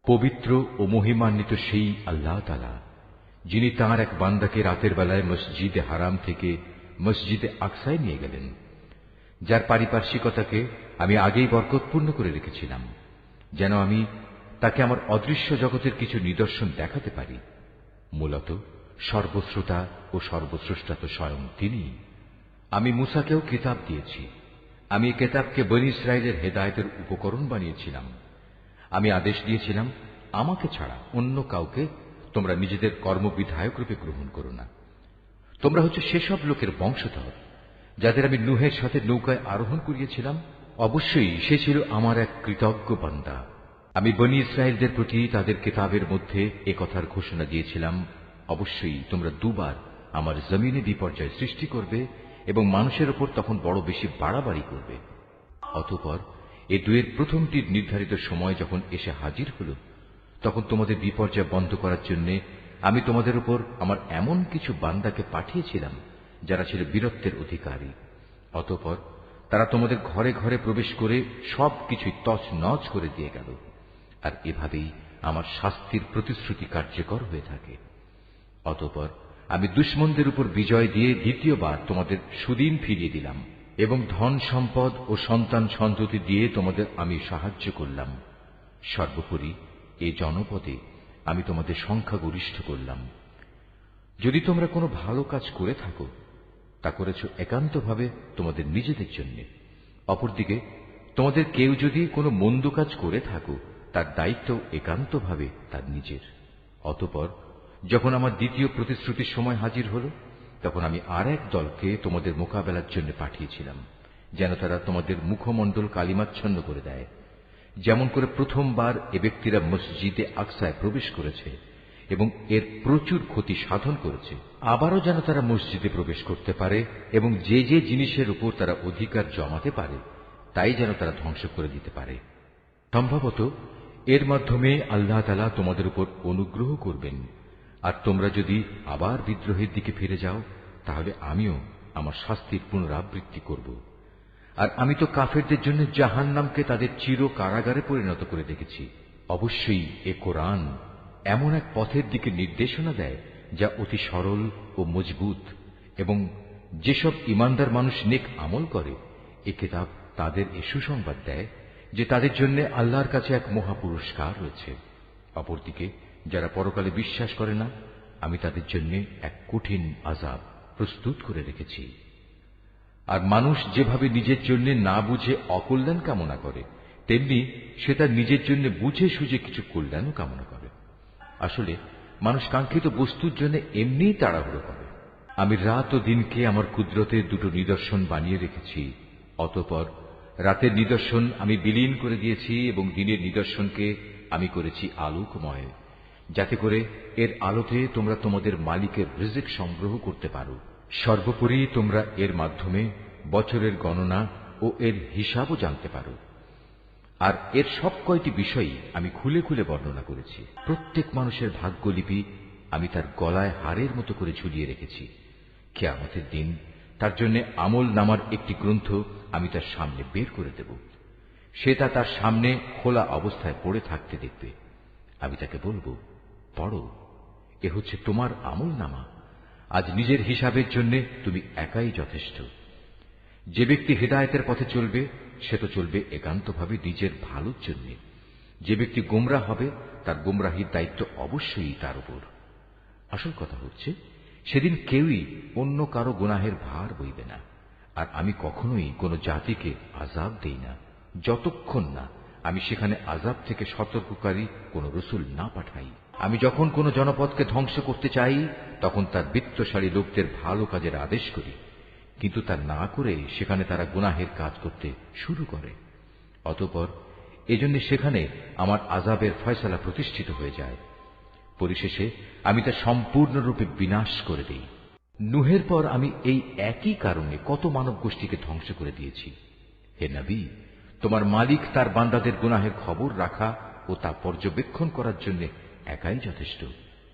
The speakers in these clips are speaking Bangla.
পবিত্র ও মহিমান্বিত সেই আল্লাহ তাআলা, যিনি তাঁর এক বান্দাকে রাতের বেলায় মসজিদে হারাম থেকে মসজিদে আকসায় নিয়ে গেলেন, যার পারিপার্শ্বিকতাকে আমি আগেই বরকতপূর্ণ করে রেখেছিলাম, যেন আমি তাকে আমার অদৃশ্য জগতের কিছু নিদর্শন দেখাতে পারি। মূলত সর্বশ্রোতা ও সর্বস্রষ্টা তো স্বয়ং তিনি। আমি মূসাকেও কিতাব দিয়েছি। আমি এই কিতাবকে বনী ইসরায়েলের হেদায়েতের উপকরণ বানিয়েছিলাম। আমি আদেশ দিয়েছিলাম, আমাকে ছাড়া অন্য কাউকে তোমরা নিজেদের কর্মবিধায়ক রূপে গ্রহণ করো না। তোমরা হচ্ছে সেসব লোকের বংশধর যাদের আমি নূহের সাথে নৌকায় আরোহণ করিয়েছিলাম। অবশ্যই সে ছিল আমার এক কৃতজ্ঞ বান্দা। আমি বনী ইসরায়েলদের প্রতি তাদের কিতাবের মধ্যে এ কথার ঘোষণা দিয়েছিলাম, অবশ্যই তোমরা দুবার আমার জমিনে বিপর্যয় সৃষ্টি করবে এবং মানুষের ওপর তখন বড় বেশি বাড়াবাড়ি করবে। অতঃপর এ দুয়ের প্রথমটির নির্ধারিত সময় যখন এসে হাজির হল, তখন তোমাদের বিপর্যয় বন্ধ করার জন্য আমি তোমাদের উপর আমার এমন কিছু বান্দাকে পাঠিয়েছিলাম যারা ছিল বীরত্বের অধিকারী। অতঃপর তারা তোমাদের ঘরে ঘরে প্রবেশ করে সবকিছুই তছনছ করে দিয়ে গেল। আর এভাবেই আমার শাস্তির প্রতিশ্রুতি কার্যকর হয়ে থাকে। অতঃপর আমি দুশমনদের উপর বিজয় দিয়ে দ্বিতীয়বার তোমাদের সুদিন ফিরিয়ে দিলাম এবং ধন সম্পদ ও সন্তান সন্ততি দিয়ে তোমাদের আমি সাহায্য করলাম। সর্বোপরি এই জনপদে আমি তোমাদের সংখ্যাগরিষ্ঠ করলাম। যদি তোমরা কোনো ভালো কাজ করে থাকো, তা করেছ একান্তভাবে তোমাদের নিজেদের জন্য। অপরদিকে তোমাদের কেউ যদি কোনো মন্দ কাজ করে থাকো, তার দায়িত্ব একান্তভাবে তার নিজের। অতঃপর যখন আমার দ্বিতীয় প্রতিশ্রুতির সময় হাজির হল, তখন আমি আর এক দলকে তোমাদের মোকাবেলার জন্য পাঠিয়েছিলাম, যেন তারা তোমাদের মুখমণ্ডল কালিমাচ্ছন্ন করে দেয়, যেমন করে প্রথমবার এ ব্যক্তিরা মসজিদে আকসায় প্রবেশ করেছে এবং এর প্রচুর ক্ষতি সাধন করেছে। আবারও যেন তারা মসজিদে প্রবেশ করতে পারে এবং যে যে জিনিসের উপর তারা অধিকার জমাতে পারে তাই যেন তারা ধ্বংস করে দিতে পারে। সম্ভবত এর মাধ্যমে আল্লাহ তাআলা তোমাদের উপর অনুগ্রহ করবেন। আর তোমরা যদি আবার বিদ্রোহের দিকে ফিরে যাও, তাহলে আমিও আমার শাস্তির পুনরাবৃত্তি করব। আর আমি তো কাফেরদের জন্য জাহান্নামকে তাদের চির কারাগারে পরিণত করে রেখেছি। অবশ্যই এ কোরআন এমন এক পথের দিকে নির্দেশনা দেয় যা অতি সরল ও মজবুত, এবং যেসব ইমানদার মানুষ নেক আমল করে, এ কিতাব তাদের এ সুসংবাদ দেয় যে তাদের জন্য আল্লাহর কাছে এক মহাপুরস্কার রয়েছে। অপরদিকে যারা পরকালে বিশ্বাস করে না, আমি তাদের জন্য এক কঠিন আযাব প্রস্তুত করে রেখেছি। আর মানুষ যেভাবে নিজের জন্য না বুঝে অকল্যাণ কামনা করে, তেমনি সে তার নিজের জন্য বুঝে সুঝে কিছু কল্যাণও কামনা করে। আসলে মানুষ কাঙ্ক্ষিত বস্তুর জন্য এমনিই তাড়াহুড়ো করে। আমি রাত ও দিনকে আমার কুদরতের দুটো নিদর্শন বানিয়ে রেখেছি। অতঃপর রাতের নিদর্শন আমি বিলীন করে দিয়েছি এবং দিনের নিদর্শনকে আমি করেছি আলোকময়, যাতে করে এর আলোতে তোমরা তোমাদের মালিকের রিজিক সংগ্রহ করতে পারো। সর্বোপরি তোমরা এর মাধ্যমে বছরের গণনা ও এর হিসাবও জানতে পারো। আর এর সব কয়টি বিষয়ই আমি খুলে খুলে বর্ণনা করেছি। প্রত্যেক মানুষের ভাগ্যলিপি আমি তার গলায় হারের মতো করে ঝুলিয়ে রেখেছি। কিয়ামতের দিন তার জন্য আমল নামার একটি গ্রন্থ আমি তার সামনে বের করে দেব। সে তা তার সামনে খোলা অবস্থায় পড়ে থাকতে দেখবে। আমি তাকে বলবো, পড়ো, এ হচ্ছে তোমার আমল নামা। আজ নিজের হিসাবের জন্য তুমি একাই যথেষ্ট। যে ব্যক্তি হেদায়েতের পথে চলবে, সে তো চলবে একান্তভাবে নিজের ভালোর জন্য। যে ব্যক্তি গোমরাহ হবে, তার গোমরাহির দায়িত্ব অবশ্যই তার উপর। আসল কথা হচ্ছে, সেদিন কেউই অন্য কারো গুনাহের ভার বইবে না। আর আমি কখনোই কোনো জাতিকে আযাব দেই না, যতক্ষণ না আমি সেখানে আযাব থেকে সতর্ককারী কোন রসুল না পাঠাই। আমি যখন কোন জনপদকে ধ্বংস করতে চাই, তখন তার বিত্তশালী লোকদের ভালো কাজের আদেশ করি, কিন্তু তা না করে সেখানে তারা গুনাহের কাজ করতে শুরু করে। অতঃপর এজন্য সেখানে আমার আযাবের ফয়সালা প্রতিষ্ঠিত হয়ে যায়। পরিশেষে আমি তা সম্পূর্ণরূপে বিনাশ করে দেই। নূহের পর আমি এই একই কারণে কত মানব গোষ্ঠীকে ধ্বংস করে দিয়েছি। হে নবী, তোমার মালিক তার বান্দাদের গুনাহের খবর রাখা ও তা পর্যবেক্ষণ করার জন্য একাই যথেষ্ট।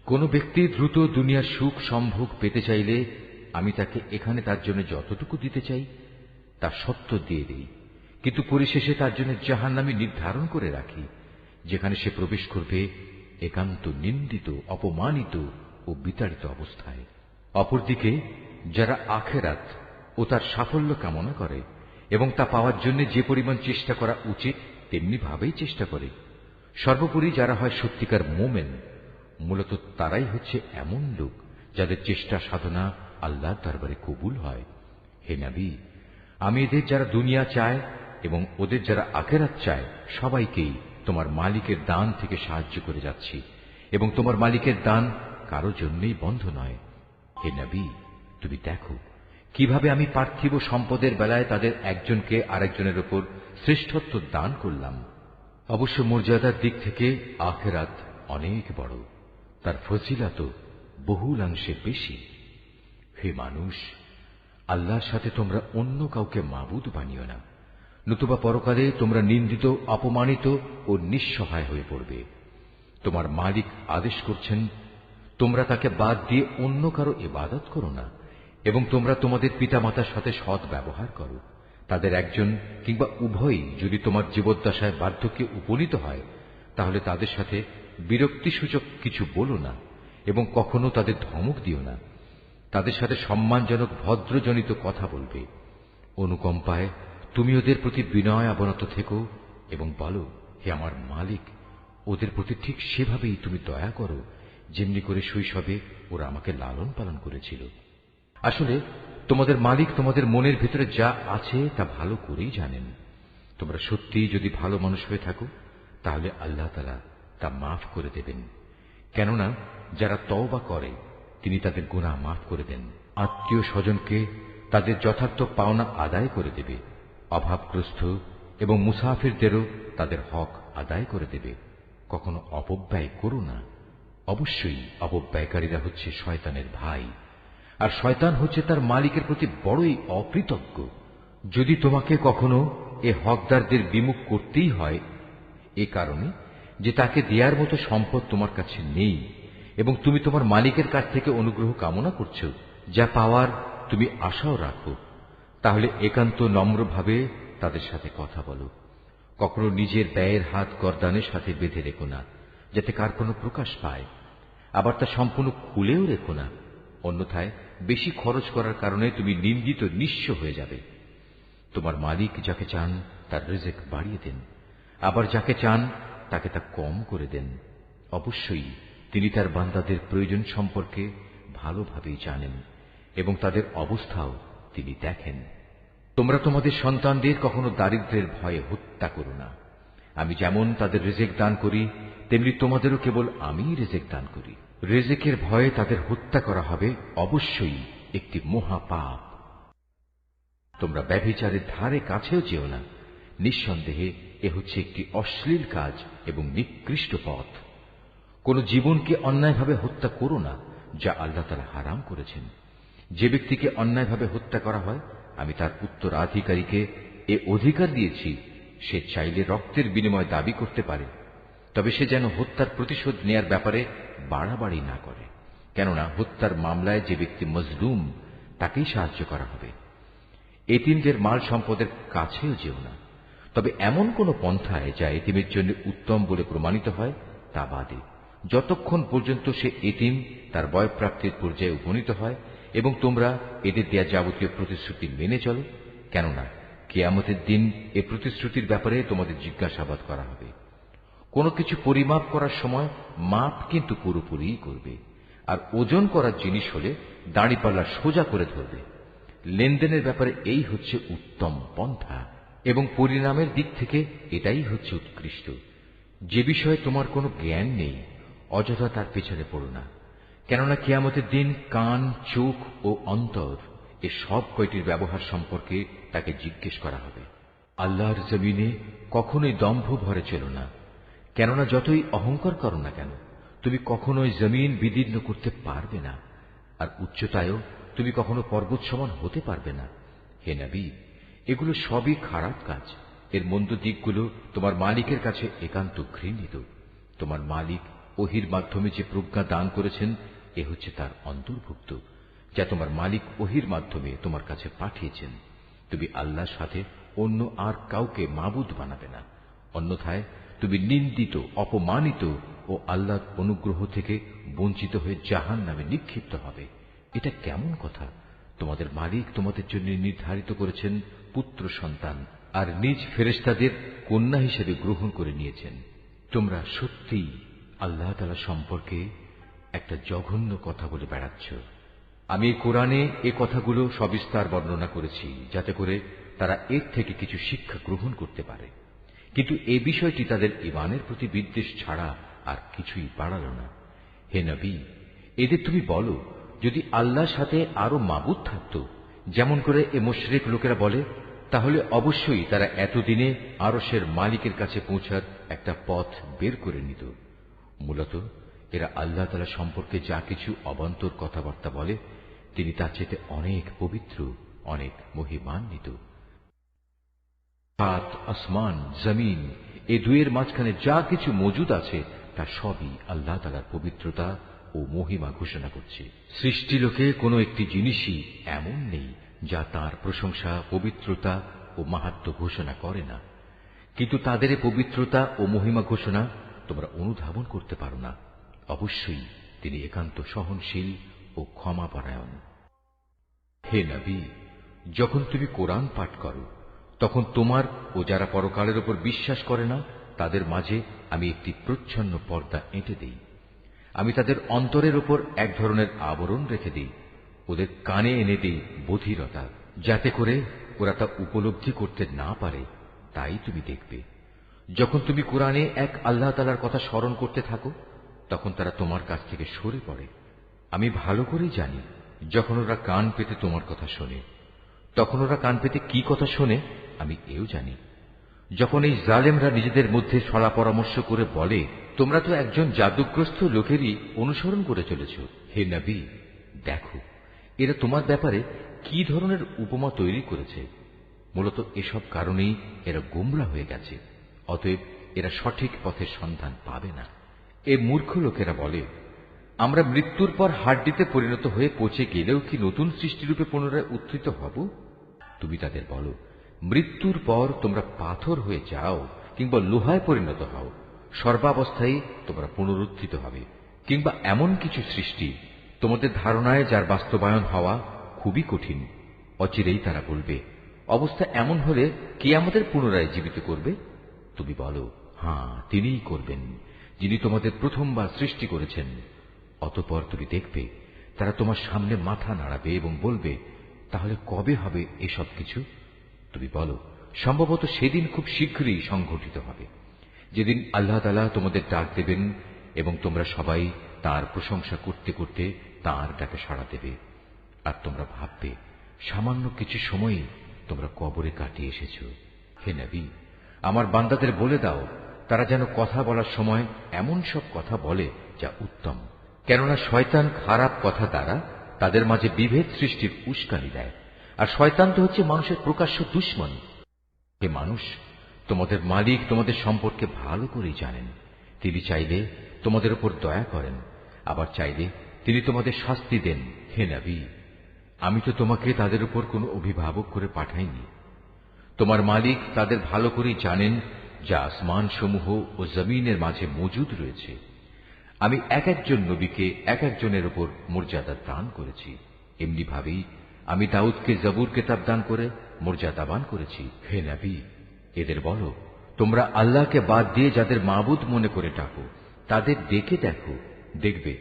কোন ব্যক্তি দ্রুত দুনিয়ার সুখ সম্ভোগ পেতে চাইলে আমি তাকে এখানে তার জন্য যতটুকু দিতে চাই তা সত্য দিয়ে দেই, কিন্তু পরিশেষে তার জন্য জাহান্নামী নির্ধারণ করে রাখি, যেখানে সে প্রবেশ করবে একান্ত নিন্দিত, অপমানিত ও বিতাড়িত অবস্থায়। অপরদিকে যারা আখিরাত ও তার সাফল্য কামনা করে এবং তা পাওয়ার জন্য যে পরিমাণ চেষ্টা করা উচিত তেমনি ভাবেই চেষ্টা করে, সর্বোপরি যারা হয় সত্যিকার মোমেন, মূলত তারাই হচ্ছে এমন লোক যাদের চেষ্টা সাধনা আল্লাহর দরবারে কবুল হয়। হে নবী, আমি এদের যারা দুনিয়া চায় এবং ওদের যারা আখিরাত চায় সবাইকেই তোমার মালিকের দান থেকে সাহায্য করে যাচ্ছি, এবং তোমার মালিকের দান কারো জন্যই বন্ধ নয়। হে নবী, তুমি দেখো কিভাবে আমি পার্থিব সম্পদের বেলায় তাদের একজনকে আরেকজনের উপর শ্রেষ্ঠত্ব দান করলাম। অবশ্য মর্যাদার দিক থেকে আখিরাত অনেক বড়, তার ফজিলত বহুলাংশে বেশি। হে মানুষ, আল্লাহর সাথে তোমরা অন্য কাউকে মাবুদ বানিও না, নতুবা পরকালে তোমরা নিন্দিত, অপমানিত ও নিঃসহায় হয়ে পড়বে। তোমার মালিক আদেশ করছেন, তোমরা তাকে বাদ দিয়ে অন্য কারো ইবাদত করো না, এবং তোমরা তোমাদের পিতামাতার সাথে সৎ ব্যবহার করো। তাদের একজন কিংবা উভয়ই যদি তোমার জীবদ্দশায় বার্ধক্যে উপনীত হয়, তাহলে তাদের সাথে বিরক্তিসূচক কিছু বলো না এবং কখনো তাদের ধমক দিও না। তাদের সাথে সম্মানজনক ভদ্রজনিত কথা বলবে। অনুকম্পায় তুমি ওদের প্রতি বিনয় অবনত থেকো এবং বলো, হে আমার মালিক, ওদের প্রতি ঠিক সেভাবেই তুমি দয়া করো যেমনি করে শৈশবে ওরা আমাকে লালন পালন করেছিল। আসলে তোমাদের মালিক তোমাদের মনের ভিতরে যা আছে তা ভালো করেই জানেন। তোমরা সত্যিই যদি ভালো মানুষ হয়ে থাকো, তাহলে আল্লাহ তাআলা তা মাফ করে দেবেন। কেননা যারা তওবা করে তিনি তাদের গুনাহ মাফ করে দেন। আত্মীয় স্বজনকে তাদের যথার্থ পাওনা আদায় করে দেবে। অভাবগ্রস্ত এবং মুসাফিরদেরও তাদের হক আদায় করে দেবে। কখনো অপব্যয় করো না। অবশ্যই অপব্যয়কারীরা হচ্ছে শয়তানের ভাই, আর শয়তান হচ্ছে তার মালিকের প্রতি বড়ই অকৃতজ্ঞ। যদি তোমাকে কখনো এ হকদারদের বিমুখ করতেই হয়, এ কারণে যে তাকে দেওয়ার মতো সম্পদ তোমার কাছে নেই এবং তুমি তোমার মালিকের কাছ থেকে অনুগ্রহ কামনা করছো, যা পাওয়ার তুমি আশাও রাখো, তাহলে একান্ত নম্রভাবে তাদের সাথে কথা বলো। কখনো নিজের ব্যয়ের হাত গর্দানের সাথে বেঁধে রেখো না, যাতে কার কোনো প্রকাশ পায়। আবার তা সম্পূর্ণ খুলেও রেখো না, অন্যথায় বেশি খরচ করার কারণে তুমি নিন্দিত, নিঃস্ব হয়ে যাবে। তোমার মালিক যাকে চান তার রিজিক বাড়িয়ে দেন, আবার যাকে চান তাকে তা কম করে দেন। অবশ্যই তিনি তার বান্দাদের প্রয়োজন সম্পর্কে ভালোভাবেই জানেন এবং তাদের অবস্থাও তিনি দেখেন। তোমরা তোমাদের সন্তানদের কখনো দারিদ্র্যের ভয়ে হত্যা করো না। আমি যেমন তাদের রিজিক দান করি, তেমনি তোমাদেরও কেবল আমিই রিজিক দান করি। রিজিকের ভয়ে তাদের হত্যা করা হবে অবশ্যই একটি মহাপাপ। তোমরা ব্যভিচারের ধারে কাছেও যেও না। নিঃসন্দেহে এ হচ্ছে একটি অশ্লীল কাজ এবং নিকৃষ্ট পথ। কোন জীবনকে অন্যায়ভাবে হত্যা করো না, যা আল্লাহ তাআলা হারাম করেছেন। যে ব্যক্তিকে অন্যায়ভাবে হত্যা করা হয়, আমি তার উত্তরাধিকারীকে এ অধিকার দিয়েছি, সে চাইলে রক্তের বিনিময় দাবি করতে পারে, তবে সে যেন হত্যার প্রতিশোধ নেয়ার ব্যাপারে বাড়াবাড়ি না করে। কেননা হত্যার মামলায় যে ব্যক্তি মজলুম, তাকেই সাহায্য করা হবে। এতিমদের মাল সম্পদের কাছেও যেও না, তবে এমন কোন পন্থায় যা এতিমের জন্য উত্তম বলে প্রমাণিত হয় তা বাদে, যতক্ষণ পর্যন্ত সে এতিম তার বয়ঃপ্রাপ্তির পর্যায়ে উপনীত হয় এবং তোমরা এদের দেয়া যাবতীয় প্রতিশ্রুতি মেনে চলো। কেননা কিয়ামতের দিন এ প্রতিশ্রুতির ব্যাপারে তোমাদের জিজ্ঞাসাবাদ করা হবে। কোনো কিছু পরিমাপ করার সময় মাপ কিন্তু পুরোপুরিই করবে, আর ওজন করার জিনিস হলে দাঁড়িপাল্লা সোজা করে ধরবে। লেনদেনের ব্যাপারে এই হচ্ছে উত্তম পন্থা এবং পরিণামের দিক থেকে এটাই হচ্ছে উৎকৃষ্ট। যে বিষয়ে তোমার কোনো জ্ঞান নেই, অযথা তার পেছনে পড়ো না। কেননা কিয়ামতের দিন কান, চোখ ও অন্তর এ সব কয়টির ব্যবহার সম্পর্কে তাকে জিজ্ঞেস করা হবে। আল্লাহর জমিনে কখনোই দম্ভ ভরে চলো না, কেননা যতই অহংকার করো না কেন, তুমি কখনোই জমিন বিদীর্ণ করতে পারবে না, আর উচ্চতায়ও তুমি কখনো পর্বত সমান হতে পারবে না। হে নবী, এগুলো সবই খারাপ কাজ। এর মন্দ দিকগুলো তোমার মালিকের কাছে একান্ত ঘৃণিত। তোমার মালিক ওহির মাধ্যমে যে প্রজ্ঞা দান করেছেন, এ হচ্ছে তার অন্তর্ভুক্ত, যা তোমার মালিক ওহির মাধ্যমে তোমার কাছে পাঠিয়েছেন। তুমি আল্লাহর সাথে অন্য আর কাউকে মাবুদ বানাবে না, অন্যথায় তুমি নিন্দিত, অপমানিত ও আল্লাহর অনুগ্রহ থেকে বঞ্চিত হয়ে জাহান্নামে নিক্ষিপ্ত হবে। এটা কেমন কথা? তোমাদের মালিক তোমাদের জন্য নির্ধারিত করেছেন পুত্র সন্তান আর নিজ ফেরেশতাদের কন্যা হিসেবে গ্রহণ করে নিয়েছেন। তোমরা সত্যিই আল্লাহ তাআলা সম্পর্কে একটা জঘন্য কথা বলে বেড়াচ্ছ। আমি কোরআনে এ কথাগুলো সবিস্তার বর্ণনা করেছি যাতে করে তারা এর থেকে কিছু শিক্ষা গ্রহণ করতে পারে, কিন্তু এই বিষয়টি তাদের ঈমানের প্রতি বিদ্বেষ ছাড়া আর কিছুই বাড়াল না। হে নবী, এদের তুমি বলো, যদি আল্লাহর সাথে আরো মাবুদ থাকত যেমন করে এ মুশরিক লোকেরা বলে, তাহলে অবশ্যই তারা এতদিনে আরশের মালিকের কাছে পৌঁছার একটা পথ বের করে নিত। মূলত এরা আল্লাহ তাআলা সম্পর্কে যা কিছু অবান্তর কথাবার্তা বলে তিনি তার চেয়ে অনেক পবিত্র, অনেক মহিমান্বিত। সাত আসমান, জমিন এ দুয়ের মাঝখানে যা কিছু মজুদ আছে তা সবই আল্লাহ তাআলার পবিত্রতা ও মহিমা ঘোষণা করছে। সৃষ্টিলোকে কোনো একটি জিনিসই এমন নেই যা তার প্রশংসা, পবিত্রতা ও মাহাত্ম্য ঘোষণা করে না, কিন্তু তাদের পবিত্রতা ও মহিমা ঘোষণা তোমরা অনুধাবন করতে পারো না। অবশ্যই তিনি একান্ত সহনশীল ও ক্ষমাপরায়ণ। হে নবী, যখন তুমি কোরআন পাঠ করো তখন তোমার ও যারা পরকালের উপর বিশ্বাস করে না তাদের মাঝে আমি একটি প্রচ্ছন্ন পর্দা এঁটে দিই। আমি তাদের অন্তরের উপর এক ধরনের আবরণ রেখে দিই, ওদের কানে এনে দিই বধিরতা, যাতে করে ওরা তা উপলব্ধি করতে না পারে। তাই তুমি দেখবে যখন তুমি কোরআনে এক আল্লাহ তাআলার কথা স্মরণ করতে থাকো তখন তারা তোমার কাছ থেকে সরে পড়ে। আমি ভালো করেই জানি যখন ওরা কান পেতে তোমার কথা শোনে, তখন ওরা কান পেতে কি কথা শোনে আমি এও জানি। যখন এই জালেমরা নিজেদের মধ্যে সলা পরামর্শ করে বলে, তোমরা তো একজন জাদুগ্রস্ত লোকেরই অনুসরণ করে চলেছ। হে নবী, দেখো এরা তোমার ব্যাপারে কি ধরনের উপমা তৈরি করেছে। মূলত এসব কারণেই এরা গোমরা হয়ে গেছে, অতএব এরা সঠিক পথের সন্ধান পাবে না। এ মূর্খ লোকেরা বলে, আমরা মৃত্যুর পর হাড্ডিতে পরিণত হয়ে পচে গেলেও কি নতুন সৃষ্টিরূপে পুনরায় উত্থিত হব? তুমি তাদের বলো, মৃত্যুর পর তোমরা পাথর হয়ে যাও কিংবা লোহায় পরিণত হও, সর্বাবস্থায় তোমরা পুনরুত্থিত হবে। কিংবা এমন কিছু সৃষ্টি তোমাদের ধারণায় যার বাস্তবায়ন হওয়া খুবই কঠিন। অচিরেই তারা বলবে, অবস্থা এমন হলে কে আমাদের পুনরায় জীবিত করবে? তুমি বলো, হ্যাঁ, তিনিই করবেন, যিনি তোমাদের প্রথমবার সৃষ্টি করেছেন। অতঃপর তুমি দেখবে তারা তোমার সামনে মাথা নাড়াবে এবং বলবে, তাহলে কবে হবে এসব কিছু? তুমি বলো, সম্ভবত সেদিন খুব শীঘ্রই সংঘটিত হবে, যেদিন আল্লাহ তাআলা তোমাদের ডাক দেবেন এবং তোমরা সবাই তার প্রশংসা করতে করতে তার ডাকে সাড়া দেবে। আর তোমরা ভাববে সামান্য কিছু সময়ই তোমরা কবরে কাটিয়ে এসেছ। হে নবী, আমার বান্দাদের বলে দাও তারা যেন কথা বলার সময় এমন সব কথা বলে যা উত্তম, কেননা শয়তান খারাপ কথা দ্বারা তাদের মাঝে বিভেদ সৃষ্টির উস্কানি দেয়, আর শয়তান তো হচ্ছে মানুষের প্রকাশ্য দুশমন। হে মানুষ, তোমাদের মালিক তোমাদের সম্পর্কে ভালো করেই জানেন। তিনি চাইলে তোমাদের উপর দয়া করেন, আবার চাইলে তিনি তোমাদের শাস্তি দেন। হে নবী, আমি তো তোমাকে তাদের উপর কোনো অভিভাবক করে পাঠাইনি। তোমার মালিক তাদের ভালো করেই জানেন যা আসমান সমূহ ও জমিনের মাঝে মজুদ রয়েছে। আমি এক একজন নবীকে এক একজনের উপর মর্যাদা দান করেছি। এমনি ভাবেই আমি দাউদকে জবুর কিতাব দান করে মর্যাদাবান করেছি। হে নবী, এদের বলো, তোমরা আল্লাহকে বাদ দিয়ে যাদের মাবুদ মনে করে ডাকো তাদের ডেকে দেখো, দেখবে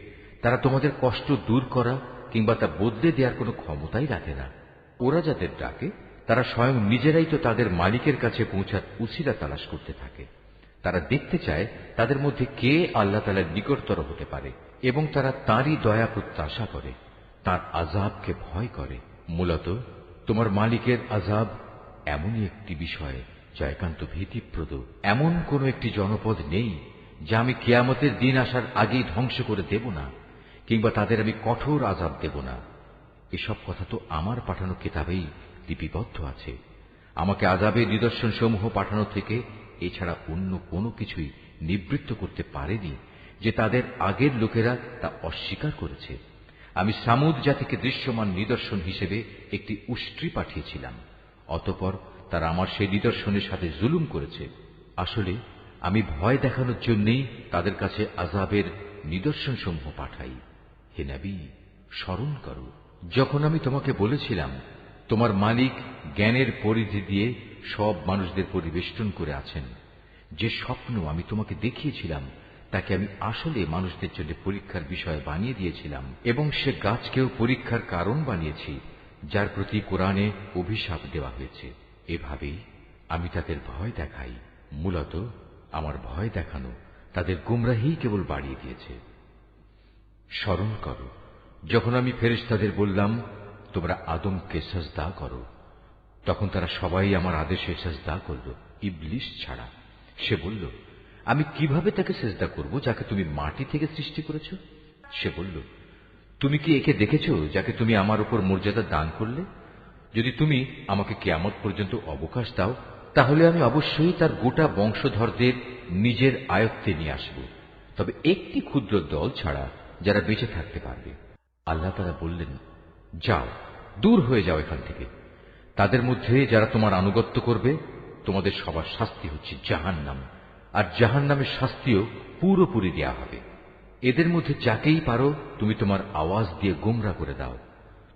তারা তোমাদের কষ্ট দূর করা কিংবা তা বদলে দেওয়ার কোনো ক্ষমতাই রাখে না। ওরা যাদের ডাকে তারা স্বয়ং নিজেরাই তো তাদের মালিকের কাছে পৌঁছার উসিলা তালাশ করতে থাকে। তারা দেখতে চায় তাদের মধ্যে কে আল্লাহ তাআলার নিকটতর হতে পারে এবং তারা তাঁরই দয়া প্রত্যাশা করে, তাঁর আযাবকে ভয় করে। মূলত তোমার মালিকের আযাব এমনই একটি বিষয় যা একান্ত ভীতিপ্রদ। এমন কোন একটি জনপদ নেই যা আমি কিয়ামতের দিন আসার আগেই ধ্বংস করে দেব না, কিংবা তাদের আমি কঠোর আযাব দেব না। এসব কথা তো আমার পাঠানো কিতাবেই লিপিবদ্ধ আছে। আমাকে আযাবের নিদর্শন সমূহ পাঠানো থেকে এছাড়া অন্য কোনো কিছুই নিবৃত্ত করতে পারেনি যে তাদের আগের লোকেরা তা অস্বীকার করেছে। আমি সামুদ জাতিকে দৃশ্যমান নিদর্শন হিসেবে একটি উষ্ট্রি পাঠিয়েছিলাম, অতঃপর তারা আমার সেই নিদর্শনের সাথে জুলুম করেছে। আসলে আমি ভয় দেখানোর জন্যই তাদের কাছে আযাবের নিদর্শন সমূহ পাঠাই। হে নবী, স্মরণ করো যখন আমি তোমাকে বলেছিলাম তোমার মালিক জ্ঞানের পরিধি দিয়ে সব মানুষদের পরিবেষ্টন করে আছেন। যে স্বপ্ন আমি তোমাকে দেখিয়েছিলাম তাকে আমি আসলে মানুষদের জন্য পরীক্ষার বিষয় বানিয়ে দিয়েছিলাম, এবং সে গাছকেও পরীক্ষার কারণ বানিয়েছি যার প্রতি কোরআনে অভিশাপ দেওয়া হয়েছে। এভাবেই আমি তাদের ভয় দেখাই। মূলত আমার ভয় দেখানো তাদের গুমরাহি কেবল বাড়িয়ে দিয়েছে। স্মরণ করো যখন আমি ফেরেশতাদের বললাম তোমরা আদমকে সাজদা করো, তখন তারা সবাই আমার আদেশে সাজদা করল, ইবলিস ছাড়া। সে বলল, আমি কিভাবে তাকে সেজদা করব যাকে তুমি মাটি থেকে সৃষ্টি করেছ? সে বলল, তুমি কি একে দেখেছ যাকে তুমি আমার উপর মর্যাদা দান করলে? যদি তুমি আমাকে কিয়ামত পর্যন্ত অবকাশ দাও তাহলে আমি অবশ্যই তার গোটা বংশধরদের নিজের আয়ত্তে নিয়ে আসব, তবে একটি ক্ষুদ্র দল ছাড়া যারা বেঁচে থাকতে পারবে। আল্লাহ তাআলা বললেন, যাও, দূর হয়ে যাও এখান থেকে। তাদের মধ্যে যারা তোমার আনুগত্য করবে তোমাদের সবার শাস্তি হচ্ছে জাহান্নাম, আর জাহান্নামের শাস্তিও পুরোপুরি দেয়া হবে। এদের মধ্যে যাকেই পারো তুমি তোমার আওয়াজ দিয়ে গোমরা করে দাও।